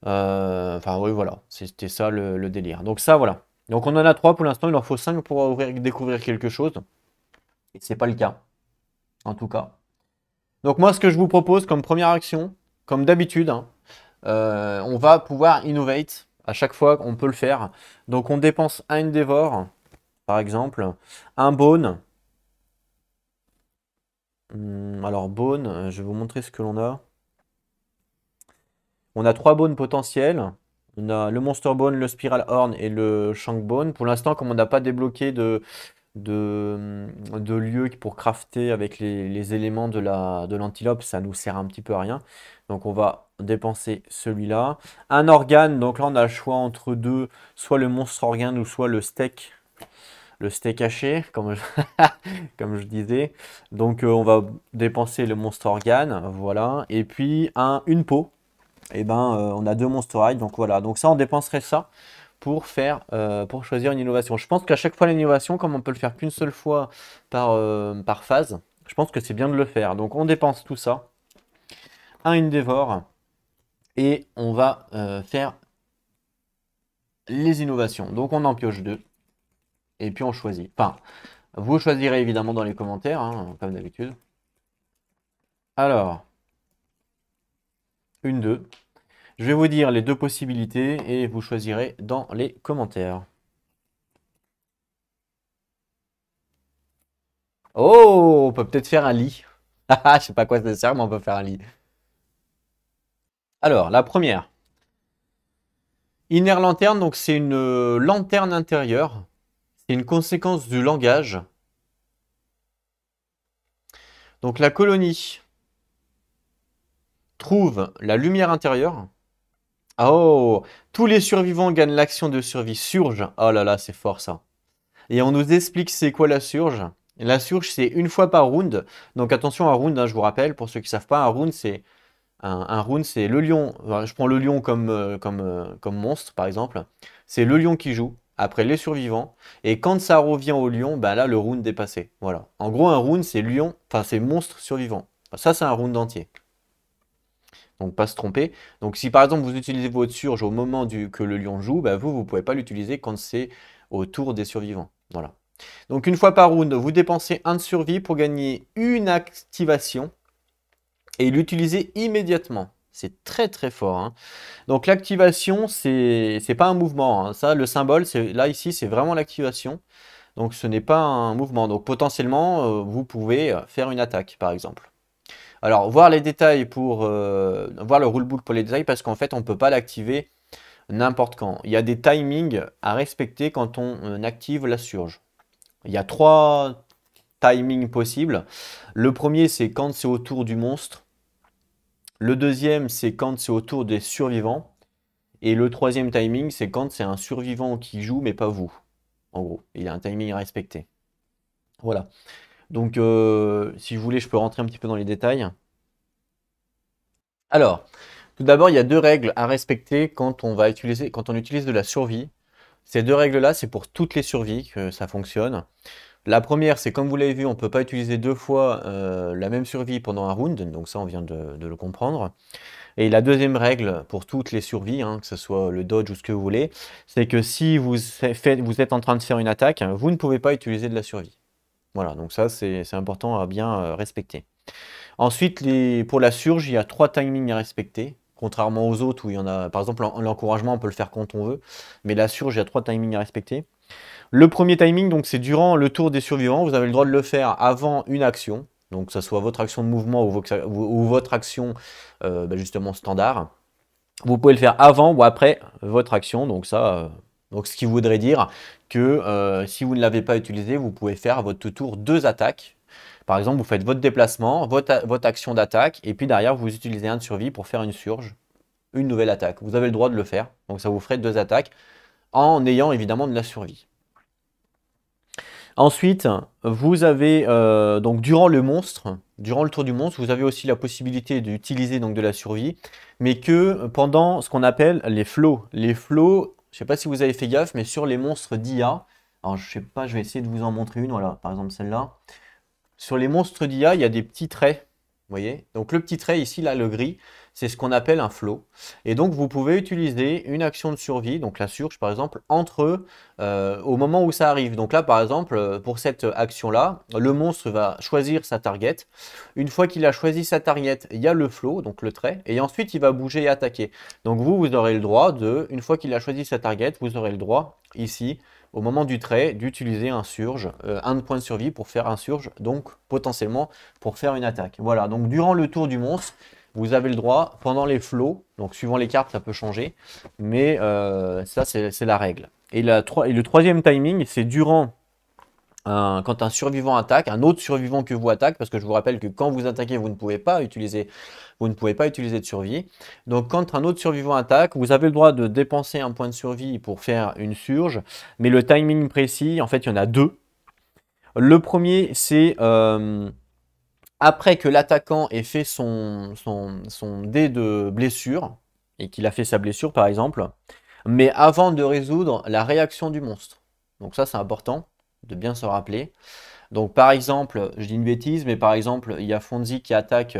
Enfin, oui, voilà, c'était ça le délire. Donc ça, voilà. Donc on en a 3 pour l'instant, il en faut 5 pour découvrir quelque chose. Et c'est pas le cas, en tout cas. Donc moi, ce que je vous propose comme première action, comme d'habitude, hein, on va pouvoir innovate. À chaque fois, on peut le faire. Donc on dépense un Endeavor, par exemple, un Bone. Alors Bone, je vais vous montrer ce que l'on a. On a 3 Bones potentiels. On a le Monster Bone, le Spiral Horn et le Shank Bone. Pour l'instant, comme on n'a pas débloqué de lieux pour crafter avec les éléments de l'antilope, ça nous sert un petit peu à rien. Donc on va dépenser celui-là. Un organe, donc là on a le choix entre deux, soit le monstre organe ou soit le steak. le steak haché, comme je, comme je disais. Donc on va dépenser le monstre organe, voilà. Et puis une peau. Et ben on a deux monstres rails, donc voilà. Donc ça, on dépenserait ça pour choisir une innovation. Je pense qu'à chaque fois l'innovation, comme on peut le faire qu'une seule fois par phase, je pense que c'est bien de le faire. Donc on dépense tout ça, une dévore, et on va faire les innovations. Donc on en pioche deux, et puis on choisit. Enfin, vous choisirez évidemment dans les commentaires, hein, comme d'habitude. Alors, une, deux. Je vais vous dire les deux possibilités et vous choisirez dans les commentaires. Oh, on peut peut-être faire un lit. Je sais pas quoi ça sert, mais on peut faire un lit. Alors, la première. Inner lanterne, donc c'est une lanterne intérieure. C'est une conséquence du langage. Donc la colonie trouve la lumière intérieure. Oh, tous les survivants gagnent l'action de survie surge. Oh là là, c'est fort ça. Et on nous explique c'est quoi la surge. La surge, c'est une fois par round. Donc attention, un round, hein, je vous rappelle, pour ceux qui ne savent pas, un round, c'est le lion. Enfin, je prends le lion comme monstre, par exemple. C'est le lion qui joue, après les survivants. Et quand ça revient au lion, bah là, le round est passé. Voilà. En gros, un round, c'est lion, enfin, c'est monstre survivant. Ça, c'est un round entier. Donc, pas se tromper. Donc, si par exemple, vous utilisez votre surge au moment que le lion joue, bah, vous ne pouvez pas l'utiliser quand c'est au tour des survivants. Voilà. Donc, une fois par round, vous dépensez un de survie pour gagner une activation et l'utiliser immédiatement. C'est très très fort, hein. Donc l'activation, c'est pas un mouvement, hein. Ça, le symbole, là ici, c'est vraiment l'activation. Donc ce n'est pas un mouvement. Donc potentiellement, vous pouvez faire une attaque, par exemple. Alors, voir les détails voir le rulebook pour les détails, parce qu'en fait, on ne peut pas l'activer n'importe quand. Il y a des timings à respecter quand on active la surge. Il y a 3 timings possibles. Le premier, c'est quand c'est au tour du monstre. Le deuxième, c'est quand c'est au tour des survivants. Et le troisième timing, c'est quand c'est un survivant qui joue, mais pas vous. En gros, il y a un timing à respecter. Voilà. Donc, si vous voulez, je peux rentrer un petit peu dans les détails. Alors, tout d'abord, il y a deux règles à respecter quand on utilise de la survie. Ces deux règles-là, c'est pour toutes les survies que ça fonctionne. La première, c'est comme vous l'avez vu, on ne peut pas utiliser deux fois la même survie pendant un round. Donc ça, on vient de le comprendre. Et la deuxième règle pour toutes les survies, hein, que ce soit le dodge ou ce que vous voulez, c'est que si vous êtes en train de faire une attaque, vous ne pouvez pas utiliser de la survie. Voilà, donc ça c'est important à bien respecter. Ensuite, pour la surge, il y a 3 timings à respecter, contrairement aux autres où il y en a, par exemple l'encouragement on peut le faire quand on veut, mais la surge, il y a 3 timings à respecter. Le premier timing, donc c'est durant le tour des survivants, vous avez le droit de le faire avant une action, donc que ce soit votre action de mouvement ou votre action justement standard. Vous pouvez le faire avant ou après votre action, donc ça, donc ce qui voudrait dire que si vous ne l'avez pas utilisé, vous pouvez faire à votre tour 2 attaques. Par exemple, vous faites votre déplacement, votre action d'attaque, et puis derrière, vous utilisez un de survie pour faire une surge, une nouvelle attaque. Vous avez le droit de le faire, donc ça vous ferait 2 attaques, en ayant évidemment de la survie. Ensuite, vous avez donc durant le tour du monstre, vous avez aussi la possibilité d'utiliser donc de la survie, mais que pendant ce qu'on appelle les flots. Les flots, je ne sais pas si vous avez fait gaffe, mais sur les monstres d'IA, alors je sais pas, je vais essayer de vous en montrer une, voilà, par exemple celle-là. Sur les monstres d'IA, il y a des petits traits, vous voyez? Donc le petit trait ici, là, le gris, c'est ce qu'on appelle un flow. Et donc vous pouvez utiliser une action de survie, donc la surge par exemple, au moment où ça arrive. Donc là par exemple, pour cette action-là, le monstre va choisir sa target. Une fois qu'il a choisi sa target, il y a le flow, donc le trait, et ensuite il va bouger et attaquer. Donc vous aurez le droit une fois qu'il a choisi sa target, vous aurez le droit ici, au moment du trait, d'utiliser un surge, un point de survie pour faire un surge, donc potentiellement pour faire une attaque. Voilà, donc durant le tour du monstre, vous avez le droit, pendant les flots, donc suivant les cartes ça peut changer, mais ça c'est la règle. Et le troisième timing, c'est durant quand un survivant attaque, un autre survivant que vous attaque, parce que je vous rappelle que quand vous attaquez, vous ne pouvez pas utiliser de survie. Donc quand un autre survivant attaque, vous avez le droit de dépenser un point de survie pour faire une surge, mais le timing précis, en fait, il y en a deux. Le premier, c'est après que l'attaquant ait fait son dé de blessure, et qu'il a fait sa blessure par exemple, mais avant de résoudre la réaction du monstre. Donc ça c'est important de bien se rappeler. Donc par exemple, je dis une bêtise, mais par exemple, il y a Fonzie qui attaque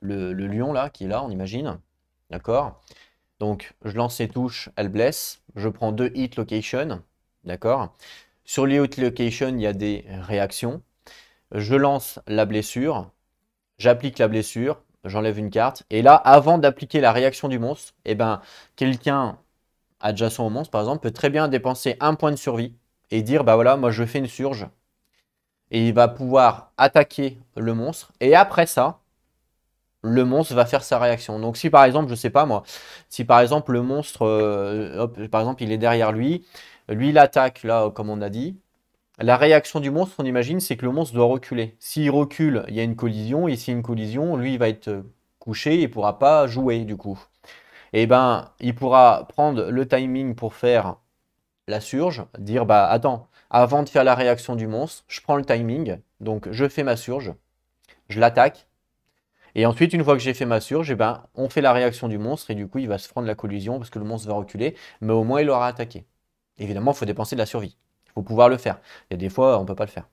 le lion là, qui est là, on imagine. D'accord? Donc je lance ses touches, elle blesse. Je prends 2 hit location. D'accord? Sur les hit location, il y a des réactions. Je lance la blessure, j'applique la blessure, j'enlève une carte. Et là, avant d'appliquer la réaction du monstre, eh ben, quelqu'un adjacent au monstre, par exemple, peut très bien dépenser un point de survie et dire, bah voilà, moi je fais une surge. Et il va pouvoir attaquer le monstre. Et après ça, le monstre va faire sa réaction. Donc si par exemple, je sais pas moi, si par exemple le monstre, hop, par exemple, il est derrière lui, lui il attaque là, comme on a dit. La réaction du monstre, on imagine, c'est que le monstre doit reculer. S'il recule, il y a une collision, et s'il y a une collision, lui, il va être couché et il ne pourra pas jouer du coup. Et ben, il pourra prendre le timing pour faire la surge, dire bah attends, avant de faire la réaction du monstre, je prends le timing, donc je fais ma surge, je l'attaque, et ensuite, une fois que j'ai fait ma surge, eh ben, on fait la réaction du monstre, et du coup, il va se prendre la collision parce que le monstre va reculer, mais au moins il aura attaqué. Évidemment, il faut dépenser de la survie. Il faut pouvoir le faire. Il y a des fois, on ne peut pas le faire.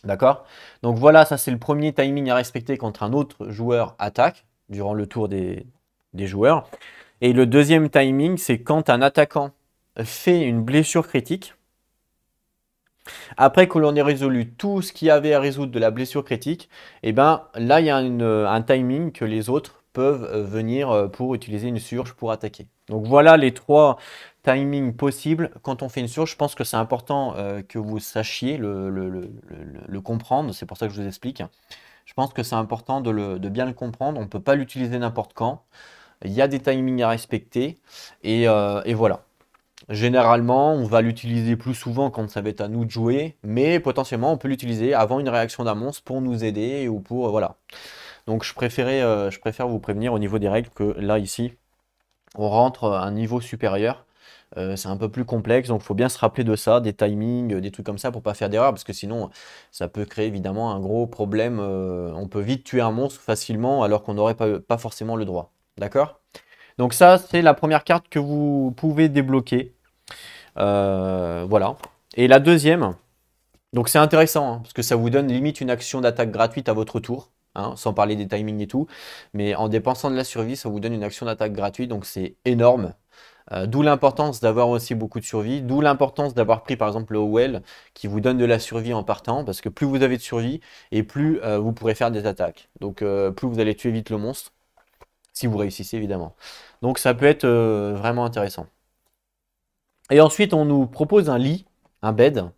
D'accord? Donc voilà, ça c'est le premier timing à respecter quand un autre joueur attaque durant le tour des joueurs. Et le deuxième timing, c'est quand un attaquant fait une blessure critique. Après que l'on ait résolu tout ce qu'il y avait à résoudre de la blessure critique, et ben là il y a un timing que les autres peuvent venir pour utiliser une surge pour attaquer. Donc voilà les trois timings possibles quand on fait une surge. Je pense que c'est important que vous sachiez le comprendre, c'est pour ça que je vous explique. Je pense que c'est important de bien le comprendre, on ne peut pas l'utiliser n'importe quand. Il y a des timings à respecter et voilà. Généralement, on va l'utiliser plus souvent quand ça va être à nous de jouer, mais potentiellement on peut l'utiliser avant une réaction d'un monstre pour nous aider ou pour voilà. Donc je préfère vous prévenir au niveau des règles que là ici, on rentre à un niveau supérieur. C'est un peu plus complexe, donc il faut bien se rappeler de ça, des timings, des trucs comme ça pour pas faire d'erreur, parce que sinon ça peut créer évidemment un gros problème. On peut vite tuer un monstre facilement alors qu'on n'aurait pas forcément le droit. D'accord? Donc ça, c'est la première carte que vous pouvez débloquer. Voilà. Et la deuxième, donc c'est intéressant, hein, parce que ça vous donne limite une action d'attaque gratuite à votre tour, hein, sans parler des timings et tout. Mais en dépensant de la survie, ça vous donne une action d'attaque gratuite, donc c'est énorme. D'où l'importance d'avoir aussi beaucoup de survie, d'où l'importance d'avoir pris par exemple le Howell qui vous donne de la survie en partant, parce que plus vous avez de survie et plus vous pourrez faire des attaques. Donc plus vous allez tuer vite le monstre, si vous réussissez évidemment. Donc ça peut être vraiment intéressant. Et ensuite, on nous propose un lit, un bed.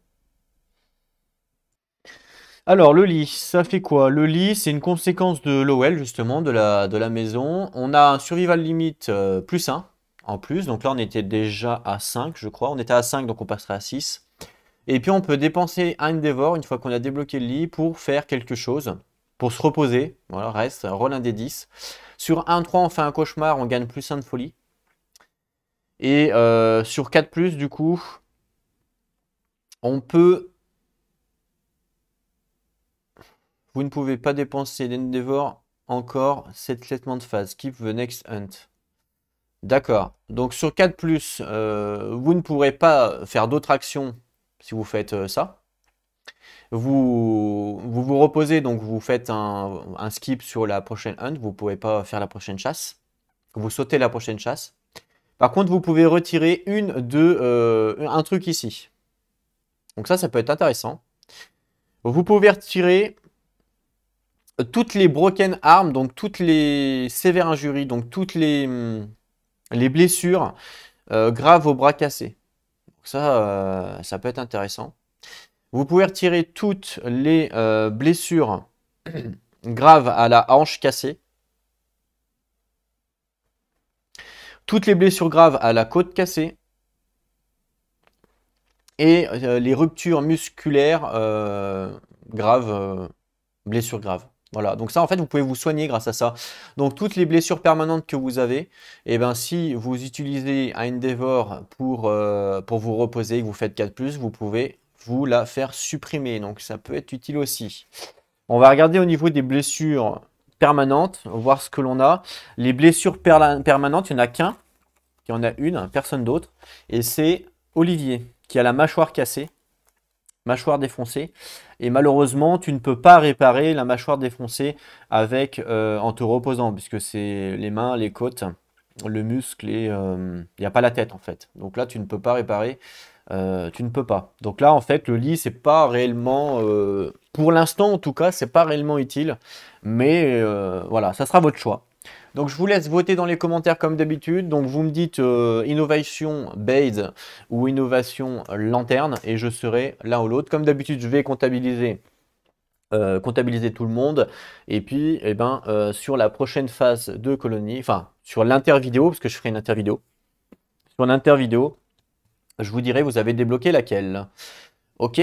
Alors, le lit, ça fait quoi? Le lit, c'est une conséquence de l'OL, justement, de la maison. On a un survival limit plus 1 en plus. Donc là, on était déjà à 5, je crois. On était à 5, donc on passerait à 6. Et puis, on peut dépenser un Endeavor une fois qu'on a débloqué le lit pour faire quelque chose, pour se reposer. Voilà, reste, roll un des 10. Sur 1-3, on fait un cauchemar, on gagne plus 1 de folie. Et sur 4+, du coup, on peut. Vous ne pouvez pas dépenser d'Endeavor encore cette traitement de phase. Keep the next hunt. D'accord. Donc sur 4+, vous ne pourrez pas faire d'autres actions si vous faites ça. Vous reposez, donc vous faites un skip sur la prochaine hunt. Vous ne pouvez pas faire la prochaine chasse. Vous sautez la prochaine chasse. Par contre, vous pouvez retirer un truc ici. Donc ça peut être intéressant. Vous pouvez retirer toutes les broken arms, donc toutes les sévères injuries, donc toutes les blessures graves au bras cassé. Donc ça peut être intéressant. Vous pouvez retirer toutes les blessures graves à la hanche cassée. Toutes les blessures graves à la côte cassée. et les ruptures musculaires graves, blessures graves. Voilà, donc ça en fait vous pouvez vous soigner grâce à ça. Donc toutes les blessures permanentes que vous avez, et ben si vous utilisez un Endeavor pour vous reposer, que vous faites 4+, vous pouvez vous la faire supprimer. Donc ça peut être utile aussi. On va regarder au niveau des blessures permanentes, voir ce que l'on a. Les blessures permanentes, il n'y en a qu'un, il y en a une, personne d'autre, et c'est Olivier qui a la mâchoire cassée, mâchoire défoncée. Et malheureusement, tu ne peux pas réparer la mâchoire défoncée en te reposant, puisque c'est les mains, les côtes, le muscle et il n'y a pas la tête en fait. Donc là, tu ne peux pas réparer, tu ne peux pas. Donc là, en fait, le lit, c'est pas réellement, pour l'instant en tout cas, c'est pas réellement utile. Mais voilà, ça sera votre choix. Donc je vous laisse voter dans les commentaires comme d'habitude. Donc vous me dites innovation Bade ou innovation lanterne et je serai l'un ou l'autre. Comme d'habitude, je vais comptabiliser tout le monde. Et puis, eh ben, sur la prochaine phase de colonie, enfin sur l'intervidéo, parce que je ferai une intervidéo. Sur l'intervidéo, je vous dirai vous avez débloqué laquelle. Ok?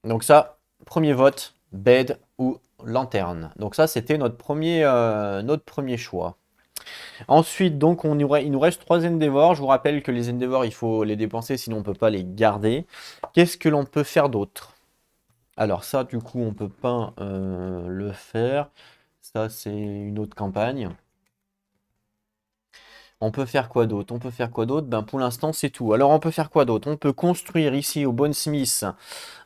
Donc ça, premier vote, Bed ou lanterne. Donc ça, c'était notre premier choix. Ensuite, donc, il nous reste 3 Endeavors. Je vous rappelle que les Endeavors, il faut les dépenser, sinon on ne peut pas les garder. Qu'est-ce que l'on peut faire d'autre? Alors ça, du coup, on ne peut pas le faire. Ça, c'est une autre campagne. On peut faire quoi d'autre? On peut faire quoi d'autre? Ben, pour l'instant, c'est tout. Alors, on peut faire quoi d'autre? On peut construire ici au Bonesmith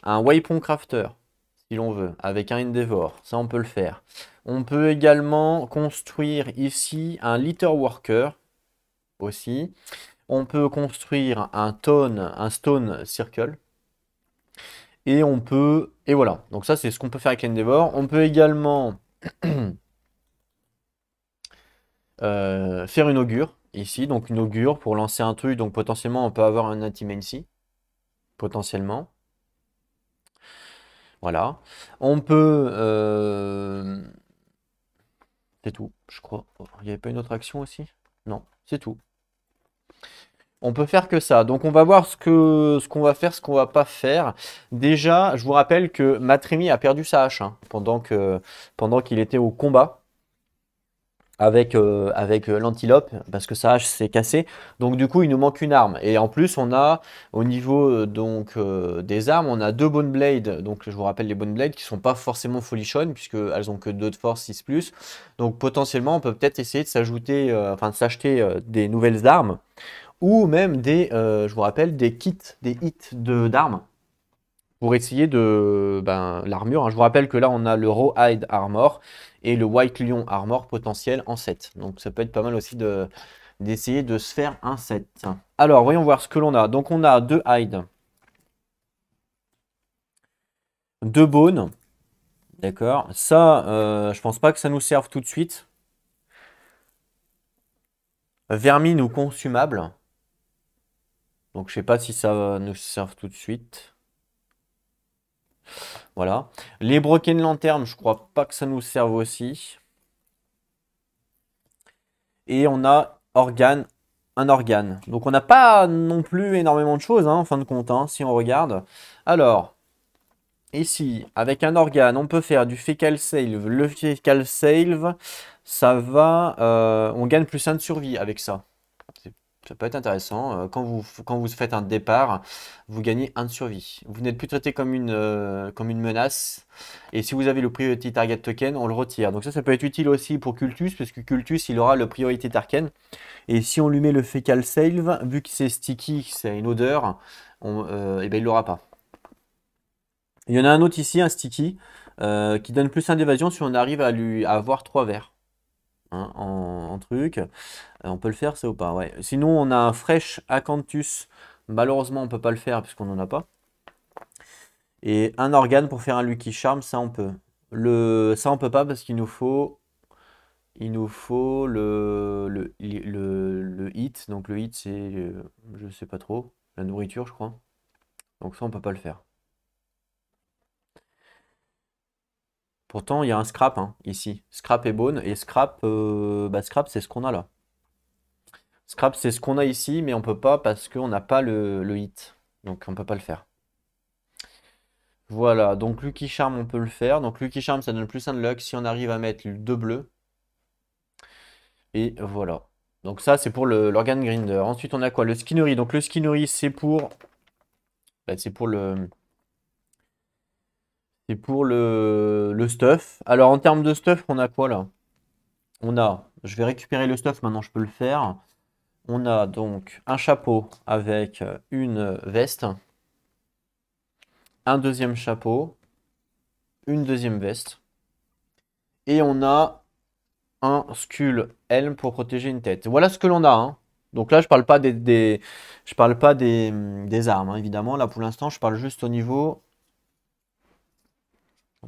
un Waypoint Crafter, si l'on veut, avec un Endeavor. Ça, on peut le faire. On peut également construire ici un Litter Worker aussi. On peut construire un Stone Circle. Et on peut... Et voilà. Donc ça, c'est ce qu'on peut faire avec l'Endeavor. On peut également faire une augure ici. Donc une augure pour lancer un truc. Donc potentiellement, on peut avoir un Antimancy. Potentiellement. Voilà. On peut... C'est tout, je crois. Il n'y avait pas une autre action aussi? Non, c'est tout. On peut faire que ça. Donc on va voir ce qu'on va faire, ce qu'on va pas faire. Déjà, je vous rappelle que Matremi a perdu sa hache hein, pendant qu'il était au combat avec l'antilope, parce que sa hache s'est cassée. Donc du coup, il nous manque une arme. Et en plus, on a au niveau des armes, on a 2 Bone Blade. Donc je vous rappelle les Bone Blade qui sont pas forcément folichonnes, puisqu'elles ont que 2 de force, 6+. Donc potentiellement, on peut peut-être essayer de s'ajouter, enfin de s'acheter des nouvelles armes. Ou même je vous rappelle, des kits, des hits d'armes pour essayer l'armure. Hein. Je vous rappelle que là, on a le Rawhide Armor et le White Lion Armor potentiel en 7. Donc ça peut être pas mal aussi d'essayer de se faire un 7. Alors, voyons voir ce que l'on a. Donc on a 2 Hide, 2 Bone. D'accord. Ça, je pense pas que ça nous serve tout de suite. Vermine ou consumable. Donc je sais pas si ça va nous serve tout de suite. Voilà. Les Broken Lantern, je crois pas que ça nous serve aussi. Et on a un organe. Donc on n'a pas non plus énormément de choses, hein, en fin de compte, hein, si on regarde. Alors, ici, avec un organe, on peut faire du Fecal Save. Le Fecal Save, ça va... on gagne +1 de survie avec ça. Ça peut être intéressant. Quand vous faites un départ, vous gagnez 1 de survie. Vous n'êtes plus traité comme une menace. Et si vous avez le Priority Target Token, on le retire. Donc ça peut être utile aussi pour Cultus, parce que Cultus, il aura le Priority Token. Et si on lui met le Fecal Save, vu que c'est sticky, c'est une odeur, et ben il l'aura pas. Il y en a un autre ici, un sticky, qui donne +1 d'évasion si on arrive à avoir 3 verres. Hein, en truc. On peut le faire, ça ou pas? Ouais. Sinon, on a un Fresh Acanthus. Malheureusement, on peut pas le faire puisqu'on n'en a pas. Et un organe pour faire un Lucky Charm, ça on peut. Ça on peut pas parce qu'il nous faut le hit. Donc le hit c'est, je sais pas trop, la nourriture je crois. Donc ça on peut pas le faire. Pourtant il y a un scrap hein, ici. Scrap et bone. Et scrap, scrap c'est ce qu'on a là. Scrap c'est ce qu'on a ici mais on peut pas parce qu'on n'a pas le hit. Donc on peut pas le faire. Voilà, donc Lucky Charm, on peut le faire. Donc Lucky Charm, ça donne plus 1 de luck si on arrive à mettre 2 bleus. Et voilà. Donc ça, c'est pour l'organe grinder. Ensuite, on a quoi? Le skinnery. Donc le skinnery, c'est pour... bah, c'est pour le stuff. Alors en termes de stuff, on a quoi là? On a... Je vais récupérer le stuff, maintenant je peux le faire. On a donc un chapeau avec une veste. Un deuxième chapeau. Une deuxième veste. Et on a un Skull Helm pour protéger une tête. Voilà ce que l'on a, hein. Donc là, je parle pas je parle pas des armes, hein, évidemment. Là, pour l'instant, je parle juste au niveau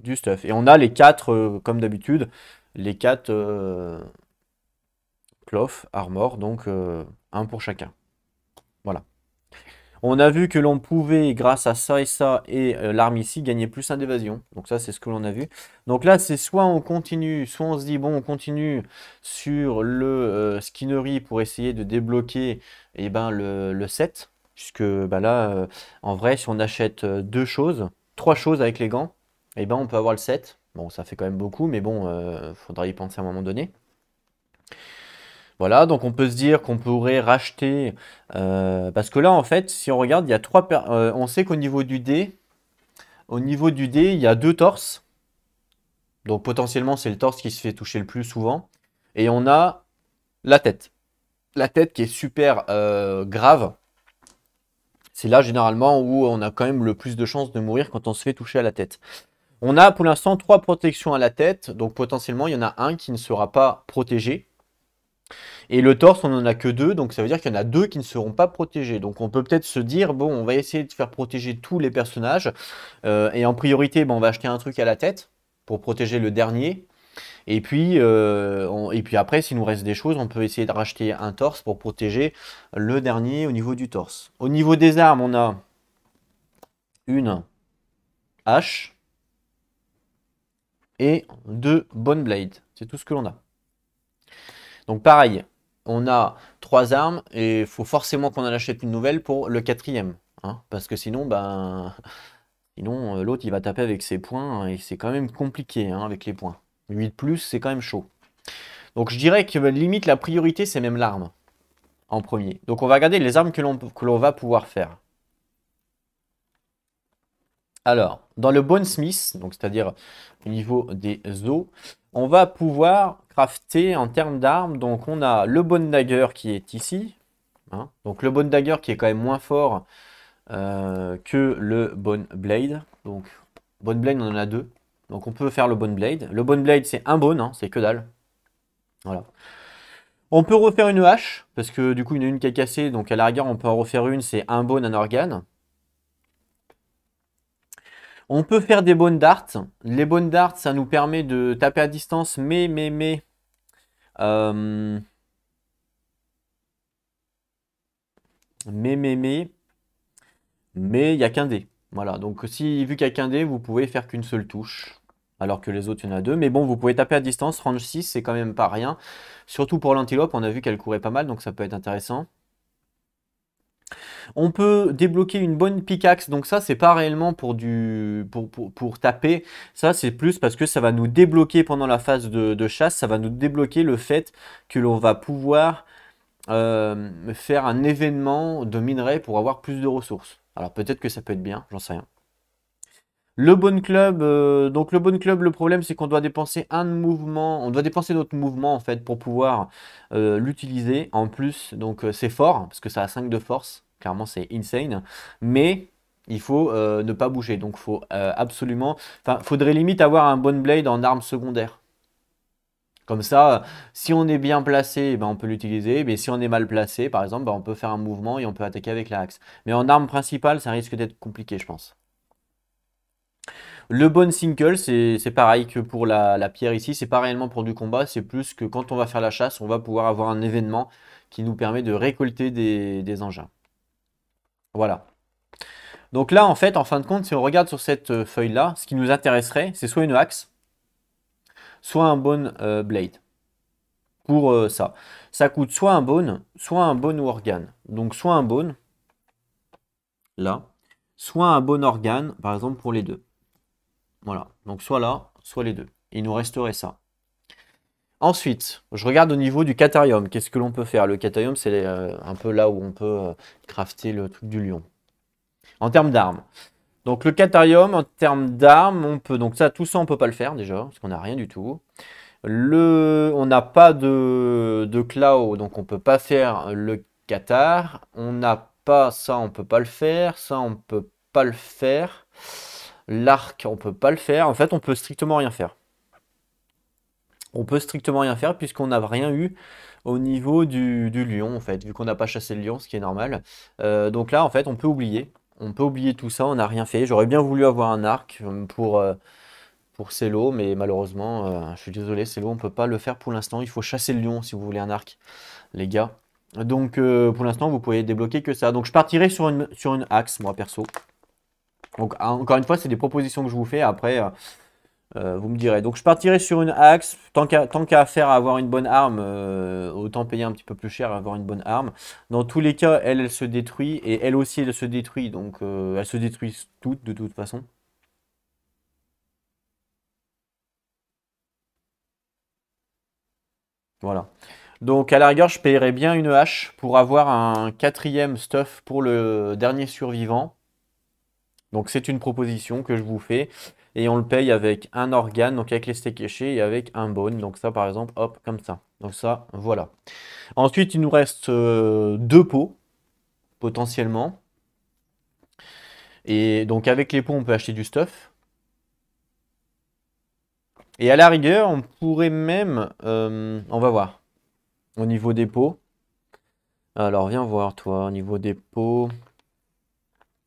du stuff. Et on a les 4, comme d'habitude, les 4 cloth armor, donc un pour chacun. Voilà. On a vu que l'on pouvait, grâce à ça et l'arme ici, gagner plus 1 d'évasion. Donc ça, c'est ce que l'on a vu. Donc là, c'est soit on continue, soit on se dit, bon, on continue sur le skinnery pour essayer de débloquer le set. Puisque bah là, en vrai, si on achète 2 choses, 3 choses avec les gants, on peut avoir le set. Bon, ça fait quand même beaucoup, mais bon, faudra y penser à un moment donné. Voilà, donc on peut se dire qu'on pourrait racheter, parce que là en fait, si on regarde, il y a on sait qu'au niveau du dé, il y a 2 torses, donc potentiellement c'est le torse qui se fait toucher le plus souvent, et on a la tête qui est super grave. C'est là généralement où on a quand même le plus de chances de mourir quand on se fait toucher à la tête. On a pour l'instant 3 protections à la tête, donc potentiellement il y en a un qui ne sera pas protégé. Et le torse, on n'en a que 2, donc ça veut dire qu'il y en a 2 qui ne seront pas protégés. Donc on peut peut-être se dire, bon, on va essayer de faire protéger tous les personnages. Et en priorité, on va acheter un truc à la tête pour protéger le dernier. Et puis après, s'il nous reste des choses, on peut essayer de racheter un torse pour protéger le dernier au niveau du torse. Au niveau des armes, on a une hache et 2 bone blades. C'est tout ce que l'on a. Donc pareil, on a 3 armes et il faut forcément qu'on en achète une nouvelle pour le 4e. Hein, parce que sinon, sinon l'autre il va taper avec ses points hein, et c'est quand même compliqué hein, avec les points. 8 plus, c'est quand même chaud. Donc je dirais que limite la priorité c'est même l'arme en premier. Donc on va regarder les armes que l'on va pouvoir faire. Alors, dans le Bonesmith, donc c'est-à-dire au niveau des os, on va pouvoir crafter en termes d'armes. Donc on a le Bone Dagger qui est ici. Hein. Donc le Bone Dagger qui est quand même moins fort que le Bone Blade. Donc Bone Blade on en a 2. Donc on peut faire le Bone Blade. Le Bone Blade c'est un bone, hein, c'est que dalle. Voilà. On peut refaire une hache, parce que du coup il y en a une qui est cassée, donc à la rigueur on peut en refaire une, c'est un bone, un organe. On peut faire des bones darts. Les bones darts, ça nous permet de taper à distance, euh, mais il n'y a qu'un dé. Voilà, donc si vu qu'il n'y a qu'un dé, vous pouvez faire qu'une seule touche. Alors que les autres, il y en a 2. Mais bon, vous pouvez taper à distance. Range 6, c'est quand même pas rien. Surtout pour l'antilope, on a vu qu'elle courait pas mal, donc ça peut être intéressant. On peut débloquer une bonne pickaxe, donc ça c'est pas réellement pour taper, ça c'est plus parce que ça va nous débloquer pendant la phase de chasse, ça va nous débloquer le fait que l'on va pouvoir faire un événement de minerai pour avoir plus de ressources. Alors peut-être que ça peut être bien, j'en sais rien. Le Bone Club, donc le Bone Club, le problème c'est qu'on doit dépenser un mouvement, on doit dépenser notre mouvement en fait pour pouvoir l'utiliser. En plus, donc c'est fort parce que ça a 5 de force, clairement c'est insane, mais il faut ne pas bouger. Donc faut absolument, enfin faudrait limite avoir un Bone Blade en arme secondaire. Comme ça, si on est bien placé, eh ben, on peut l'utiliser. Mais si on est mal placé, par exemple, ben, on peut faire un mouvement et on peut attaquer avec la axe. Mais en arme principale, ça risque d'être compliqué, je pense. Le Bone Sinkle, c'est pareil que pour la pierre ici, c'est pas réellement pour du combat, c'est plus que quand on va faire la chasse, on va pouvoir avoir un événement qui nous permet de récolter des engins. Voilà. Donc là, en fait, en fin de compte, si on regarde sur cette feuille-là, ce qui nous intéresserait, c'est soit une axe, soit un Bone Blade. Pour ça. Ça coûte soit un bone ou organe. Donc soit un bone, là, soit un bon organe, par exemple pour les deux. Voilà, donc soit là, soit les deux. Il nous resterait ça. Ensuite, je regarde au niveau du catarium. Qu'est-ce que l'on peut faire? Le catarium, c'est un peu là où on peut crafter le truc du lion. En termes d'armes. Donc le catarium, en termes d'armes, on peut. Donc ça, tout ça, on peut pas le faire déjà, parce qu'on n'a rien du tout. On n'a pas de claw, donc on peut pas faire le cathare. On n'a pas ça, on peut pas le faire. Ça, on peut pas le faire. L'arc, on peut pas le faire. En fait, on peut strictement rien faire. On peut strictement rien faire puisqu'on n'a rien eu au niveau du lion, en fait, vu qu'on n'a pas chassé le lion, ce qui est normal. Donc là, en fait, on peut oublier. On peut oublier tout ça, on n'a rien fait. J'aurais bien voulu avoir un arc pour Célo, mais malheureusement, je suis désolé, Célo, on peut pas le faire pour l'instant. Il faut chasser le lion si vous voulez un arc, les gars. Donc pour l'instant, vous pouvez débloquer que ça. Donc je partirai sur une axe, moi, perso. Donc encore une fois, c'est des propositions que je vous fais. Après, vous me direz. Donc je partirai sur une axe. Tant qu'à faire à avoir une bonne arme, autant payer un petit peu plus cher à avoir une bonne arme. Dans tous les cas, elle se détruit. Et elle aussi, elle se détruit. Donc elles se détruisent toutes de toute façon. Voilà. Donc à la rigueur, je paierais bien une hache pour avoir un quatrième stuff pour le dernier survivant. Donc c'est une proposition que je vous fais. Et on le paye avec un organe, donc avec les steaks hachés et avec un bone. Donc ça par exemple, hop, comme ça. Donc ça, voilà. Ensuite, il nous reste deux pots, potentiellement. Et donc avec les pots, on peut acheter du stuff. Et à la rigueur, on pourrait même... on va voir. Au niveau des pots. Alors viens voir toi, au niveau des pots.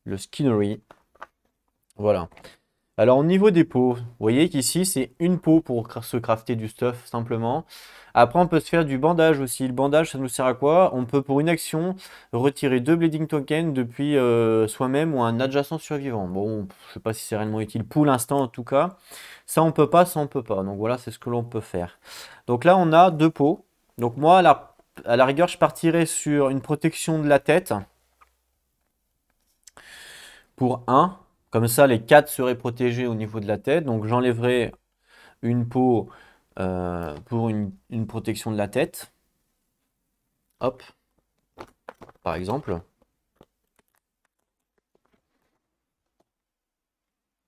Le skinnery. Voilà. Alors au niveau des pots, vous voyez qu'ici c'est une peau pour se crafter du stuff simplement. Après on peut se faire du bandage aussi. Le bandage ça nous sert à quoi? On peut pour une action retirer 2 bleeding tokens depuis soi-même ou un adjacent survivant. Bon, je sais pas si c'est réellement utile pour l'instant en tout cas. Ça on peut pas, ça on peut pas. Donc voilà, c'est ce que l'on peut faire. Donc là on a deux pots. Donc moi à la rigueur je partirais sur une protection de la tête pour un. Comme ça, les 4 seraient protégés au niveau de la tête. Donc j'enlèverai une peau pour une protection de la tête. Hop, par exemple.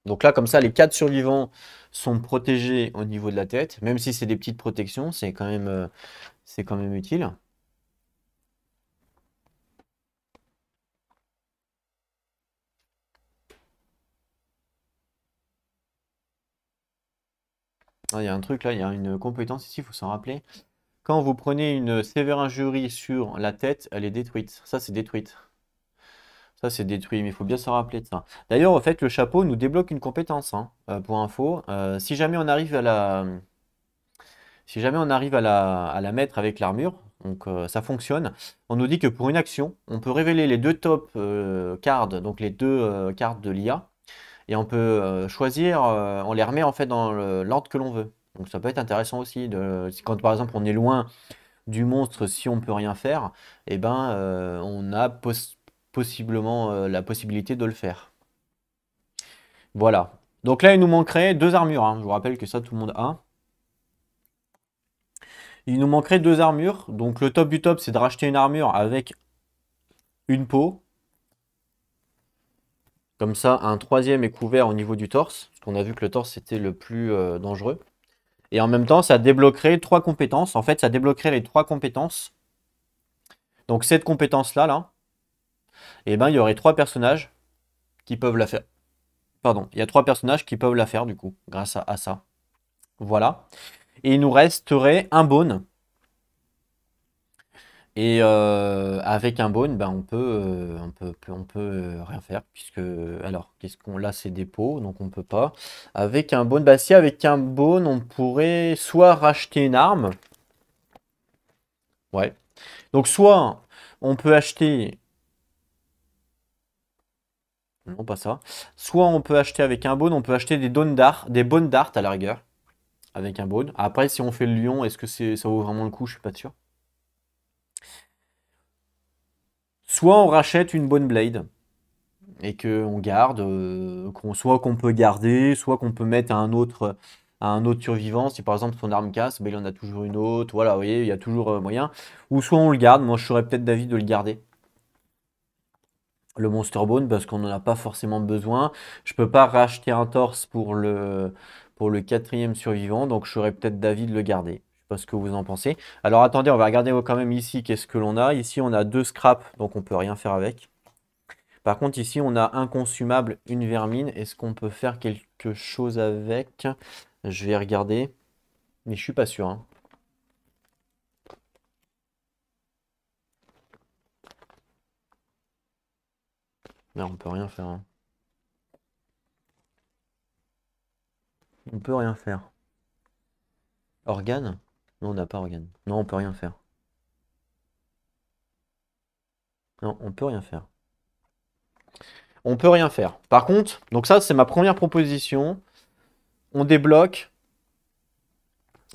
Donc là, comme ça, les 4 survivants sont protégés au niveau de la tête. Même si c'est des petites protections, c'est quand même utile. Ah, il y a un truc là, il y a une compétence ici, il faut s'en rappeler. Quand vous prenez une sévère injurie sur la tête, elle est détruite. Ça, c'est détruite. Ça, c'est détruit, mais il faut bien se rappeler de ça. D'ailleurs, en fait, le chapeau nous débloque une compétence, hein, pour info. Si jamais on arrive à la mettre avec l'armure, donc ça fonctionne, on nous dit que pour une action, on peut révéler les deux top cards, donc les deux cartes de l'IA, et on peut choisir, on les remet en fait dans l'ordre que l'on veut. Donc ça peut être intéressant aussi, quand par exemple on est loin du monstre, si on peut rien faire, eh ben, on a possiblement la possibilité de le faire. Voilà. Donc là, il nous manquerait deux armures, hein. Je vous rappelle que ça, tout le monde a. Il nous manquerait deux armures. Donc le top du top, c'est de racheter une armure avec une peau. Comme ça, un troisième est couvert au niveau du torse. Parce qu'on a vu que le torse, c'était le plus dangereux. Et en même temps, ça débloquerait trois compétences. En fait, ça débloquerait les trois compétences. Donc cette compétence-là, là, et ben, il y aurait trois personnages qui peuvent la faire. Pardon, il y a trois personnages qui peuvent la faire, du coup, grâce à ça. Voilà. Et il nous resterait un bone. Et avec un bone, ben, on peut rien faire. Puisque, alors, qu'est-ce qu'on. Là, c'est des pots, donc on peut pas. Avec un bone, bah si, avec un bone, on pourrait soit racheter une arme. Ouais. Donc, soit on peut acheter. Non, pas ça. Soit on peut acheter avec un bone, on peut acheter des bones d'art à la rigueur. Avec un bone. Après, si on fait le lion, est-ce que ça vaut vraiment le coup? Je suis pas sûr. Soit on rachète une bone blade. et qu'on garde, soit qu'on peut garder, soit qu'on peut mettre à un autre survivant. Si par exemple son arme casse, ben, il en a toujours une autre. Voilà, vous voyez, il y a toujours moyen. Ou soit on le garde. Moi, je serais peut-être d'avis de le garder. Le Monster Bone, parce qu'on n'en a pas forcément besoin. Je peux pas racheter un torse pour le quatrième survivant, donc je serais peut-être d'avis de le garder. Je sais pas ce que vous en pensez. Alors attendez, on va regarder quand même ici qu'est-ce que l'on a. Ici, on a 2 scraps, donc on peut rien faire avec. Par contre, ici, on a un consumable, une vermine. Est-ce qu'on peut faire quelque chose avec? Je vais regarder, mais je suis pas sûr, hein. Non, on peut rien faire, hein. On peut rien faire. Organe? Non, on n'a pas organe. Non, on peut rien faire. Non, on peut rien faire. On peut rien faire. Par contre, donc ça, c'est ma première proposition. On débloque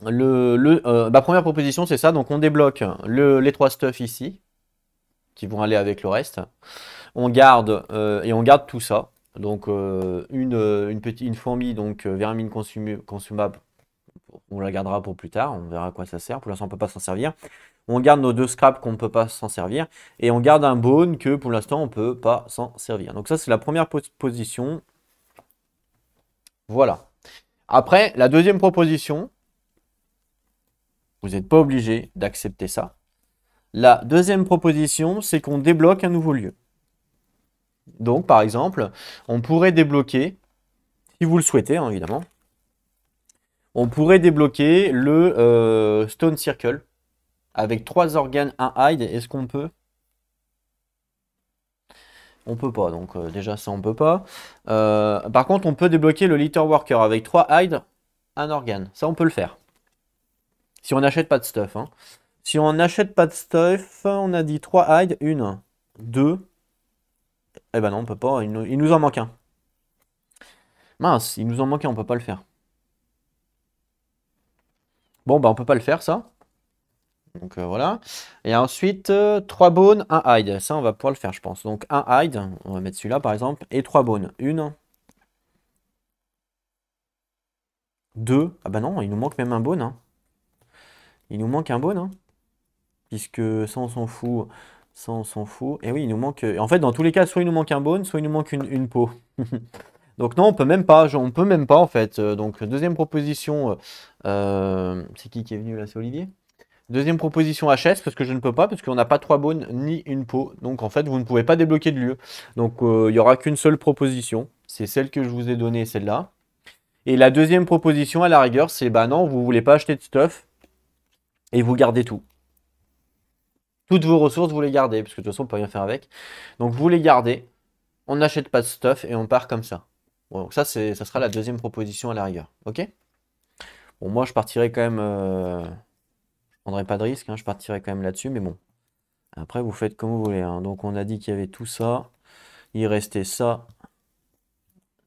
ma première proposition, c'est ça. Donc, on débloque les 3 stuffs ici, qui vont aller avec le reste. On garde et on garde tout ça. Donc une fourmi, donc vermine consumable, on la gardera pour plus tard, on verra à quoi ça sert. Pour l'instant, on ne peut pas s'en servir. On garde nos 2 scraps qu'on ne peut pas s'en servir. Et on garde un bone que pour l'instant, on ne peut pas s'en servir. Donc ça, c'est la première position. Voilà. Après, la deuxième proposition, vous n'êtes pas obligé d'accepter ça. La deuxième proposition, c'est qu'on débloque un nouveau lieu. Donc, par exemple, on pourrait débloquer, si vous le souhaitez, hein, évidemment, on pourrait débloquer le Stone Circle avec 3 organes, 1 hide. Est-ce qu'on peut? On peut pas, donc déjà ça on peut pas. Par contre, on peut débloquer le Litter Worker avec 3 hide, 1 organe. Ça, on peut le faire. Si on n'achète pas de stuff, hein. Si on n'achète pas de stuff, on a dit 3 hide, 1, 2. Eh ben non, on peut pas, il nous en manque un. Mince, il nous en manque un, on peut pas le faire. Bon, bah on peut pas le faire, ça. Donc voilà. Et ensuite, 3 bones, 1 hide. Ça, on va pouvoir le faire, je pense. Donc 1 hide, on va mettre celui-là par exemple. Et 3 bones. 1, 2. Ah bah non, il nous manque même un bone, hein. Il nous manque un bone, hein. Puisque ça, on s'en fout. Ça, on s'en fout. Et oui, il nous manque. En fait, dans tous les cas, soit il nous manque un bone, soit il nous manque une peau. Donc non, on peut même pas. On peut même pas, en fait. Donc, deuxième proposition. C'est qui est venu là? C'est Olivier? Deuxième proposition HS, parce que je ne peux pas, parce qu'on n'a pas 3 bones ni une peau. Donc en fait, vous ne pouvez pas débloquer de lieu. Donc il n'y aura qu'une seule proposition. C'est celle que je vous ai donnée, celle-là. Et la deuxième proposition, à la rigueur, c'est bah non, vous ne voulez pas acheter de stuff et vous gardez tout. Toutes vos ressources, vous les gardez, parce que de toute façon, on ne peut rien faire avec. Donc vous les gardez, on n'achète pas de stuff et on part comme ça. Bon, donc ça sera la deuxième proposition à la rigueur. Ok? Bon, moi, je partirai quand même. Je prendrai pas de risque, hein, je partirai quand même là-dessus, mais bon. Après, vous faites comme vous voulez, hein. Donc, on a dit qu'il y avait tout ça. Il restait ça.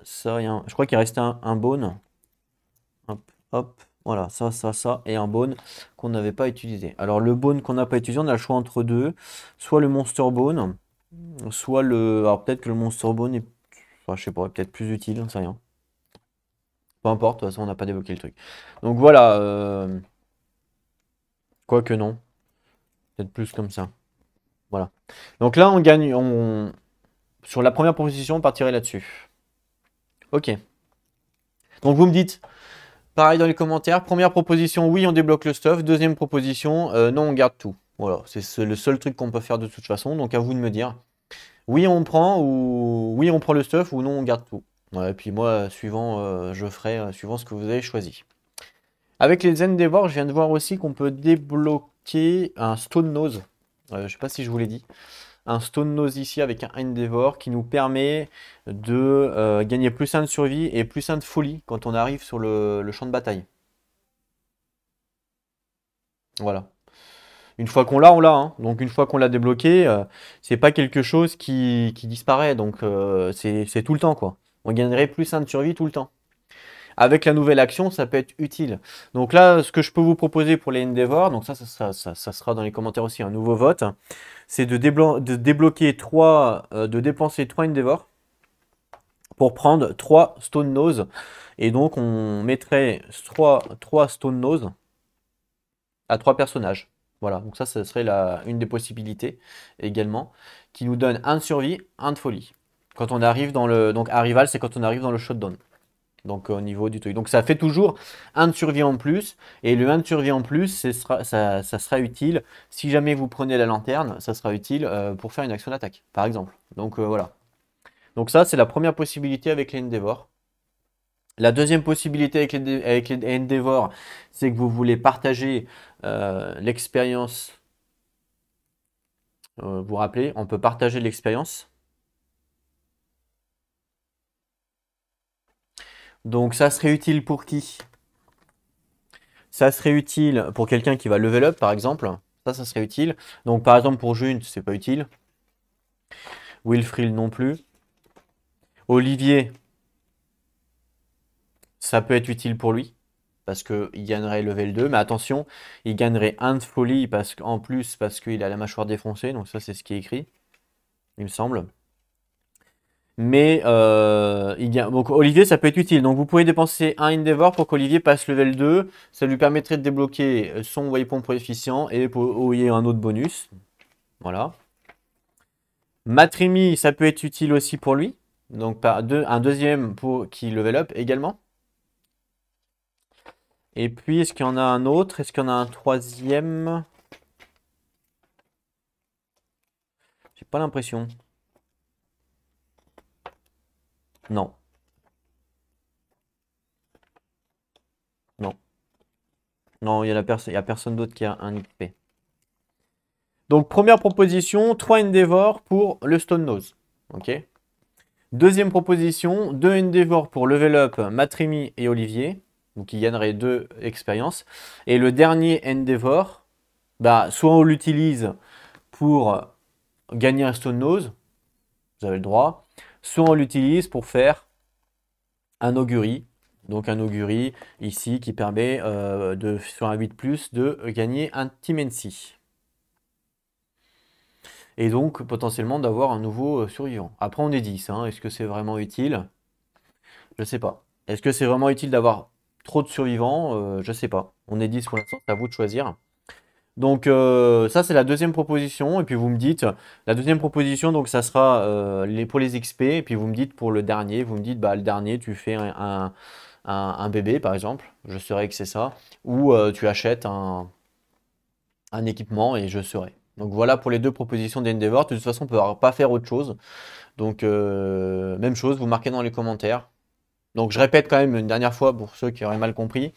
Ça, je crois qu'il restait un bone. Hop, hop. Voilà, ça. Et un bone qu'on n'avait pas utilisé. Alors, le bone qu'on n'a pas utilisé, on a le choix entre deux. Soit le Monster Bone, soit le. Alors, peut-être que le Monster Bone est. Enfin, je sais pas, peut-être plus utile, j'en sais rien. Peu importe, de toute façon, on n'a pas débloqué le truc. Donc, voilà. Quoique non. Peut-être plus comme ça. Voilà. Donc là, on gagne. Sur la première proposition, on partirait là-dessus. Ok. Donc vous me dites, pareil dans les commentaires, première proposition, oui, on débloque le stuff. Deuxième proposition, non, on garde tout. Voilà, c'est le seul truc qu'on peut faire de toute façon. Donc à vous de me dire, oui, on prend ou oui, on prend le stuff ou non, on garde tout. Ouais, et puis moi, suivant, je ferai suivant ce que vous avez choisi. Avec les Endeavor, je viens de voir aussi qu'on peut débloquer un Stone Nose. Je sais pas si je vous l'ai dit. Un Stone Nose ici avec un Endeavor qui nous permet de gagner plus 1 de survie et plus 1 de folie quand on arrive sur le champ de bataille. Voilà. Une fois qu'on l'a, on l'a, hein. Donc une fois qu'on l'a débloqué, c'est pas quelque chose qui disparaît. Donc c'est tout le temps, quoi. On gagnerait plus 1 de survie tout le temps. Avec la nouvelle action, ça peut être utile. Donc là, ce que je peux vous proposer pour les Endeavor, donc ça sera dans les commentaires aussi un nouveau vote, c'est de débloquer de dépenser 3 Endeavor pour prendre 3 Stone Nose. Et donc, on mettrait 3 Stone Nose à 3 personnages. Voilà, donc ça, ce serait une des possibilités également, qui nous donne 1 de survie, 1 de folie. Quand on arrive dans le... Donc, arrival, c'est quand on arrive dans le shutdown. Donc, au niveau du truc. Donc, ça fait toujours 1 de survie en plus. Et le 1 de survie en plus, ça sera utile. Si jamais vous prenez la lanterne, ça sera utile pour faire une action d'attaque, par exemple. Donc, voilà. Donc, ça, c'est la première possibilité avec les Endeavor. La deuxième possibilité avec les Endeavor, c'est que vous voulez partager l'expérience. Vous vous rappelez, on peut partager l'expérience. Donc ça serait utile pour qui? Ça serait utile pour quelqu'un qui va level up, par exemple. Ça serait utile. Donc par exemple pour June, c'est pas utile. Wilfried non plus. Olivier, ça peut être utile pour lui. Parce qu'il gagnerait level 2. Mais attention, il gagnerait 1 de folie en plus parce qu'il a la mâchoire défoncée. Donc ça, c'est ce qui est écrit, il me semble. Mais donc Olivier, ça peut être utile. Donc vous pouvez dépenser un Endeavor pour qu'Olivier passe level 2. Ça lui permettrait de débloquer son waypoint coefficient et pour y ait un autre bonus. Voilà. Matrimi, ça peut être utile aussi pour lui. Donc un deuxième pour qui level up également. Et puis, est-ce qu'il y en a un autre? Est-ce qu'il y en a un troisième? J'ai pas l'impression. Non. Non. Non, il y a personne d'autre qui a un XP. Donc, première proposition, 3 Endeavor pour le Stone Nose. Ok. Deuxième proposition, 2 Endeavor pour level up Matrimi et Olivier. Donc, ils gagneraient 2 expériences. Et le dernier Endeavor, bah, soit on l'utilise pour gagner un Stone Nose, vous avez le droit, soit on l'utilise pour faire un Augury. Donc, un Augury ici qui permet, sur un 8+, de gagner un Team NC. Et donc potentiellement d'avoir un nouveau survivant. Après on est 10, hein. Est-ce que c'est vraiment utile? Je sais pas. Est-ce que c'est vraiment utile d'avoir trop de survivants? Je sais pas. On est 10 pour l'instant, c'est à vous de choisir. Donc ça c'est la deuxième proposition. Et puis vous me dites, la deuxième proposition, donc ça sera pour les XP. Et puis vous me dites pour le dernier, vous me dites, bah le dernier tu fais un bébé par exemple. Je saurais que c'est ça. Ou tu achètes un équipement et je serai. Donc voilà pour les deux propositions d'Endeavor. De toute façon, on ne peut pas faire autre chose. Donc même chose, vous marquez dans les commentaires. Donc je répète quand même une dernière fois pour ceux qui auraient mal compris.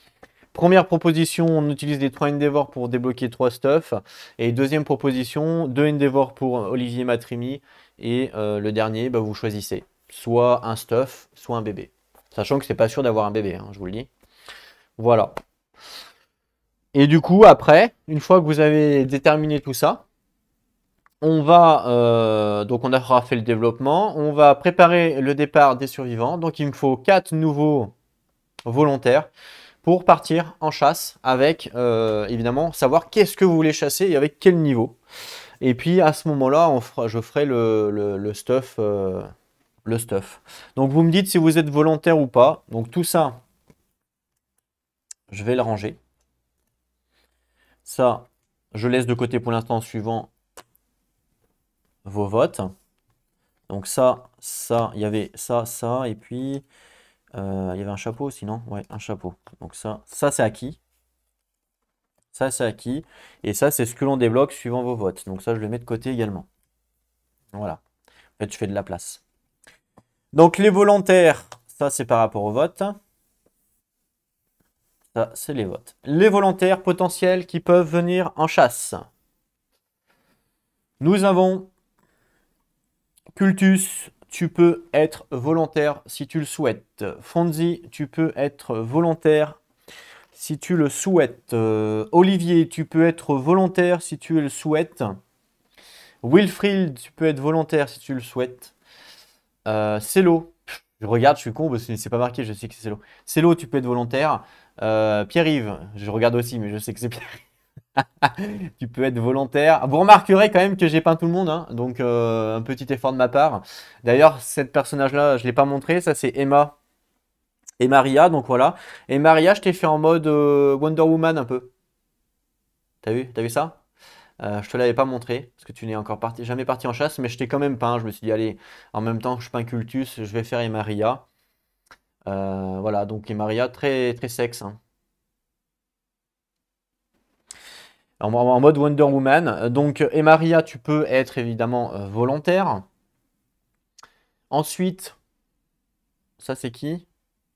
Première proposition, on utilise les 3 Endeavor pour débloquer 3 stuff. Et deuxième proposition, 2 Endeavor pour Olivier Matrimi. Et le dernier, bah, vous choisissez. Soit un stuff, soit un bébé. Sachant que c'est pas sûr d'avoir un bébé, hein, je vous le dis. Voilà. Et du coup, après, une fois que vous avez déterminé tout ça, on va, donc on aura fait le développement, on va préparer le départ des survivants. Donc il me faut 4 nouveaux volontaires pour partir en chasse avec, évidemment, savoir qu'est-ce que vous voulez chasser et avec quel niveau. Et puis à ce moment-là, je ferai le stuff. Le stuff. Donc vous me dites si vous êtes volontaire ou pas. Donc tout ça, je vais le ranger. Ça, je laisse de côté pour l'instant suivant vos votes. Donc ça, il y avait ça, et puis il y avait un chapeau aussi, non? Ouais, un chapeau. Donc ça c'est acquis. Ça c'est acquis. Et ça c'est ce que l'on débloque suivant vos votes. Donc ça je le mets de côté également. Voilà. En fait je fais de la place. Donc les volontaires, ça c'est par rapport au vote. Ça c'est les votes. Les volontaires potentiels qui peuvent venir en chasse. Nous avons Cultus, tu peux être volontaire si tu le souhaites. Fonzi, tu peux être volontaire si tu le souhaites. Olivier, tu peux être volontaire si tu le souhaites. Wilfried, tu peux être volontaire si tu le souhaites. Cello, je regarde, je suis con parce que c'est pas marqué, je sais que c'est Cello. Cello, tu peux être volontaire. Pierre-Yves, je regarde aussi, mais je sais que c'est Pierre. Tu peux être volontaire. Vous remarquerez quand même que j'ai peint tout le monde, hein, donc un petit effort de ma part. D'ailleurs, cette personnage-là, je ne l'ai pas montré, ça c'est Emma et Maria, donc voilà. Et Maria, je t'ai fait en mode Wonder Woman un peu. T'as vu? T'as vu ça? Je te l'avais pas montré, parce que tu n'es encore jamais parti en chasse, mais je t'ai quand même peint. Je me suis dit, allez, en même temps que je peins Cultus, je vais faire Emaria. Voilà, donc Emaria, très, très sexe, hein. En mode Wonder Woman. Donc, Emaria, tu peux être évidemment volontaire. Ensuite, ça c'est qui?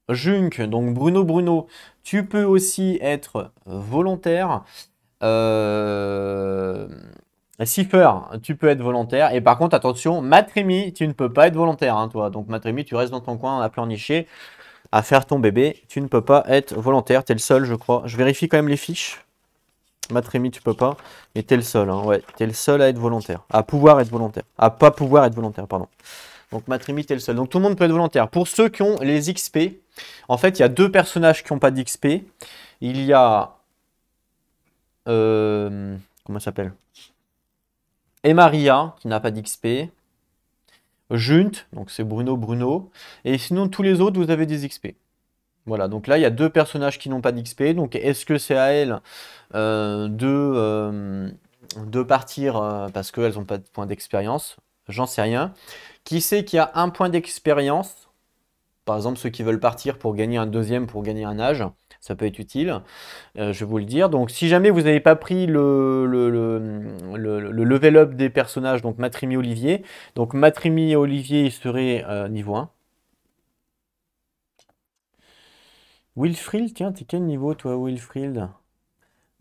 Junk, donc Bruno, tu peux aussi être volontaire. Euh... Cipher, tu peux être volontaire. Et par contre, attention, Matrimi, tu ne peux pas être volontaire, hein, toi. Donc Matrimi, tu restes dans ton coin à pleurnicher, à faire ton bébé. Tu ne peux pas être volontaire. Tu es le seul, je crois. Je vérifie quand même les fiches. Matrimi, tu peux pas. Mais tu es le seul, hein, ouais. Tu es le seul à être volontaire. À pouvoir être volontaire. À pas pouvoir être volontaire, pardon. Donc Matrimi, tu es le seul. Donc tout le monde peut être volontaire. Pour ceux qui ont les XP, en fait, il y a deux personnages qui n'ont pas d'XP. Il y a... comment ça s'appelle? Emaria, qui n'a pas d'XP. Junt, donc c'est Bruno. Et sinon, tous les autres, vous avez des XP. Voilà, donc là, il y a deux personnages qui n'ont pas d'XP. Donc, est-ce que c'est à elles de partir parce qu'elles n'ont pas de point d'expérience? J'en sais rien. Qui sait qu'il y a un point d'expérience? Par exemple, ceux qui veulent partir pour gagner un deuxième, pour gagner un âge, ça peut être utile. Je vais vous le dire. Donc, si jamais vous n'avez pas pris le level up des personnages, donc Matrimi Olivier, donc Matrimi et Olivier, il serait niveau 1. Wilfried, tiens, t'es quel niveau toi, Wilfried?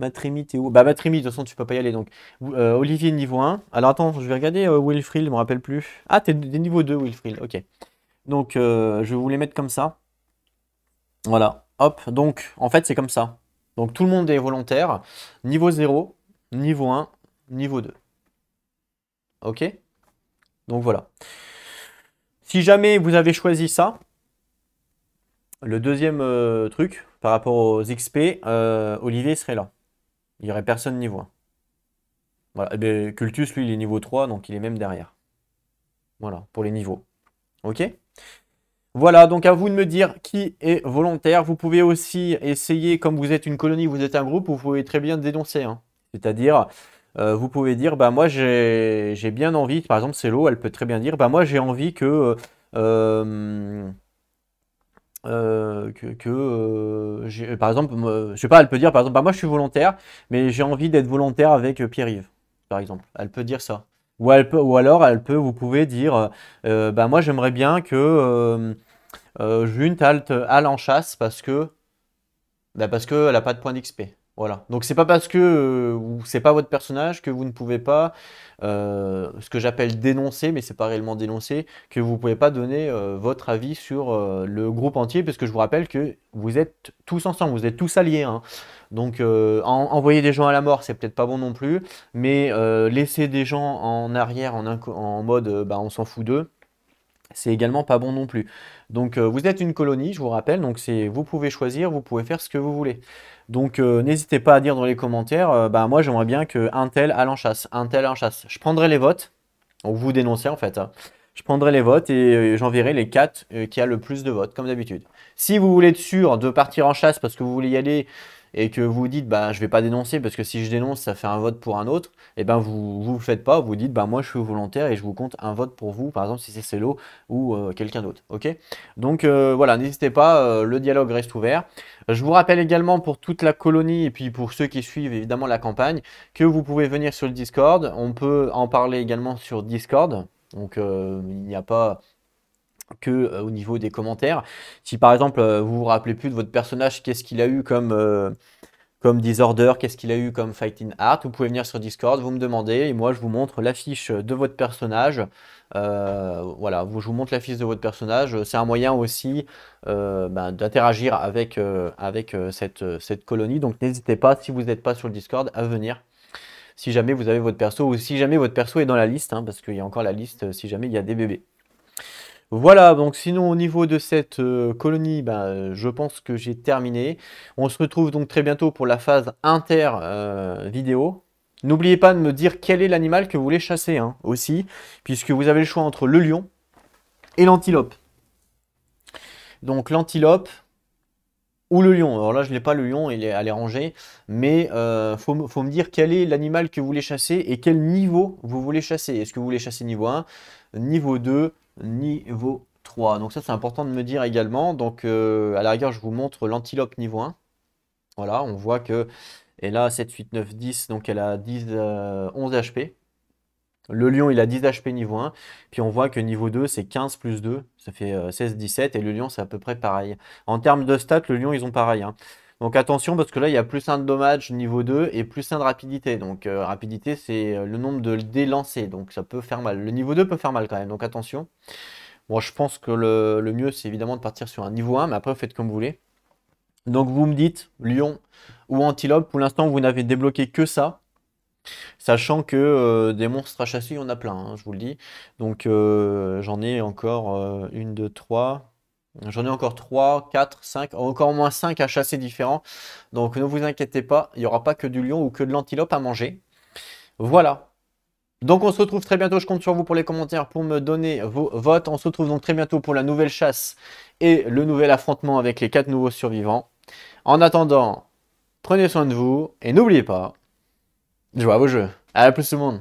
Matrimi, t'es où? Bah, Matrimi, de toute façon, tu peux pas y aller. Donc, Olivier, niveau 1. Alors, attends, je vais regarder Wilfried, je me rappelle plus. Ah, t'es niveau 2, Wilfried, ok. Donc, je vais vous les mettre comme ça. Voilà, hop. Donc, en fait, c'est comme ça. Donc, tout le monde est volontaire. Niveau 0, niveau 1, niveau 2. Ok? Donc, voilà. Si jamais vous avez choisi ça, le deuxième truc, par rapport aux XP, Olivier serait là. Il n'y aurait personne niveau 1. Voilà. Et bien, Cultus, lui, il est niveau 3, donc il est même derrière. Voilà, pour les niveaux. Ok? Voilà, donc à vous de me dire qui est volontaire. Vous pouvez aussi essayer, comme vous êtes une colonie, vous êtes un groupe, vous pouvez très bien dénoncer, hein. C'est-à-dire, vous pouvez dire, bah moi j'ai bien envie, par exemple Celo, elle peut très bien dire, bah moi j'ai envie par exemple, je sais pas, elle peut dire par exemple, bah moi je suis volontaire, mais j'ai envie d'être volontaire avec Pierre-Yves, par exemple. Elle peut dire ça. Ou alors vous pouvez dire, bah moi j'aimerais bien que Junt halte en chasse parce qu'elle n'a pas de point d'XP. Voilà. Donc c'est pas parce que c'est pas votre personnage que vous ne pouvez pas ce que j'appelle dénoncer, mais c'est pas réellement dénoncer, que vous pouvez pas donner votre avis sur le groupe entier, parce que je vous rappelle que vous êtes tous ensemble, vous êtes tous alliés, hein. Donc envoyer des gens à la mort, c'est peut-être pas bon non plus, mais laisser des gens en arrière en mode bah, on s'en fout d'eux, c'est également pas bon non plus. Donc vous êtes une colonie, je vous rappelle, donc vous pouvez choisir, vous pouvez faire ce que vous voulez. Donc n'hésitez pas à dire dans les commentaires, bah moi j'aimerais bien que un tel aille en chasse, un tel en chasse. Je prendrai les votes, donc vous dénoncez en fait, hein. Je prendrai les votes et j'enverrai les 4 qui a le plus de votes, comme d'habitude. Si vous voulez être sûr de partir en chasse parce que vous voulez y aller et que vous dites bah je vais pas dénoncer parce que si je dénonce ça fait un vote pour un autre, et ben vous le faites pas, vous dites bah moi je suis volontaire et je vous compte un vote pour vous, par exemple si c'est Celo ou quelqu'un d'autre, ok? Donc voilà, n'hésitez pas, le dialogue reste ouvert. Je vous rappelle également pour toute la colonie et puis pour ceux qui suivent évidemment la campagne que vous pouvez venir sur le Discord, on peut en parler également sur Discord, donc il n'y a pas que au niveau des commentaires. Si par exemple vous vous rappelez plus de votre personnage, qu'est-ce qu'il a eu comme Disorder, qu'est-ce qu'il a eu comme Fighting Art, vous pouvez venir sur Discord, vous me demandez et moi je vous montre l'affiche de votre personnage. Voilà, je vous montre l'affiche de votre personnage. C'est un moyen aussi d'interagir avec cette colonie. Donc n'hésitez pas, si vous n'êtes pas sur le Discord, à venir. Si jamais vous avez votre perso ou si jamais votre perso est dans la liste, hein, parce qu'il y a encore la liste si jamais il y a des bébés. Voilà, donc sinon au niveau de cette colonie, ben, je pense que j'ai terminé. On se retrouve donc très bientôt pour la phase inter vidéo. N'oubliez pas de me dire quel est l'animal que vous voulez chasser hein, aussi, puisque vous avez le choix entre le lion et l'antilope. Donc l'antilope ou le lion. Alors là, je n'ai pas le lion, il est à les ranger, mais faut me dire quel est l'animal que vous voulez chasser et quel niveau vous voulez chasser. Est-ce que vous voulez chasser niveau 1, niveau 2, niveau 3? Donc ça, c'est important de me dire également. Donc à la rigueur, je vous montre l'antilope niveau 1. Voilà, on voit que elle a 7, 8, 9, 10, donc elle a 10, 11 HP. Le lion, il a 10 HP niveau 1. Puis on voit que niveau 2, c'est 15 plus 2. Ça fait 16, 17. Et le lion, c'est à peu près pareil. En termes de stats, le lion, ils ont pareil, hein. Donc attention, parce que là, il y a plus 1 de dommage niveau 2 et plus 1 de rapidité. Donc rapidité, c'est le nombre de dés lancés. Donc ça peut faire mal. Le niveau 2 peut faire mal quand même. Donc attention. Bon, je pense que le mieux, c'est évidemment de partir sur un niveau 1. Mais après, vous faites comme vous voulez. Donc vous me dites, lion ou antilope. Pour l'instant, vous n'avez débloqué que ça. Sachant que des monstres à chasser, il y en a plein, hein, je vous le dis. Donc j'en ai encore une, deux, trois. J'en ai encore 3, 4, 5, encore au moins 5 à chasser différents. Donc ne vous inquiétez pas, il n'y aura pas que du lion ou que de l'antilope à manger. Voilà. Donc on se retrouve très bientôt, je compte sur vous pour les commentaires pour me donner vos votes. On se retrouve donc très bientôt pour la nouvelle chasse et le nouvel affrontement avec les 4 nouveaux survivants. En attendant, prenez soin de vous et n'oubliez pas, jouez à vos jeux. À plus tout le monde.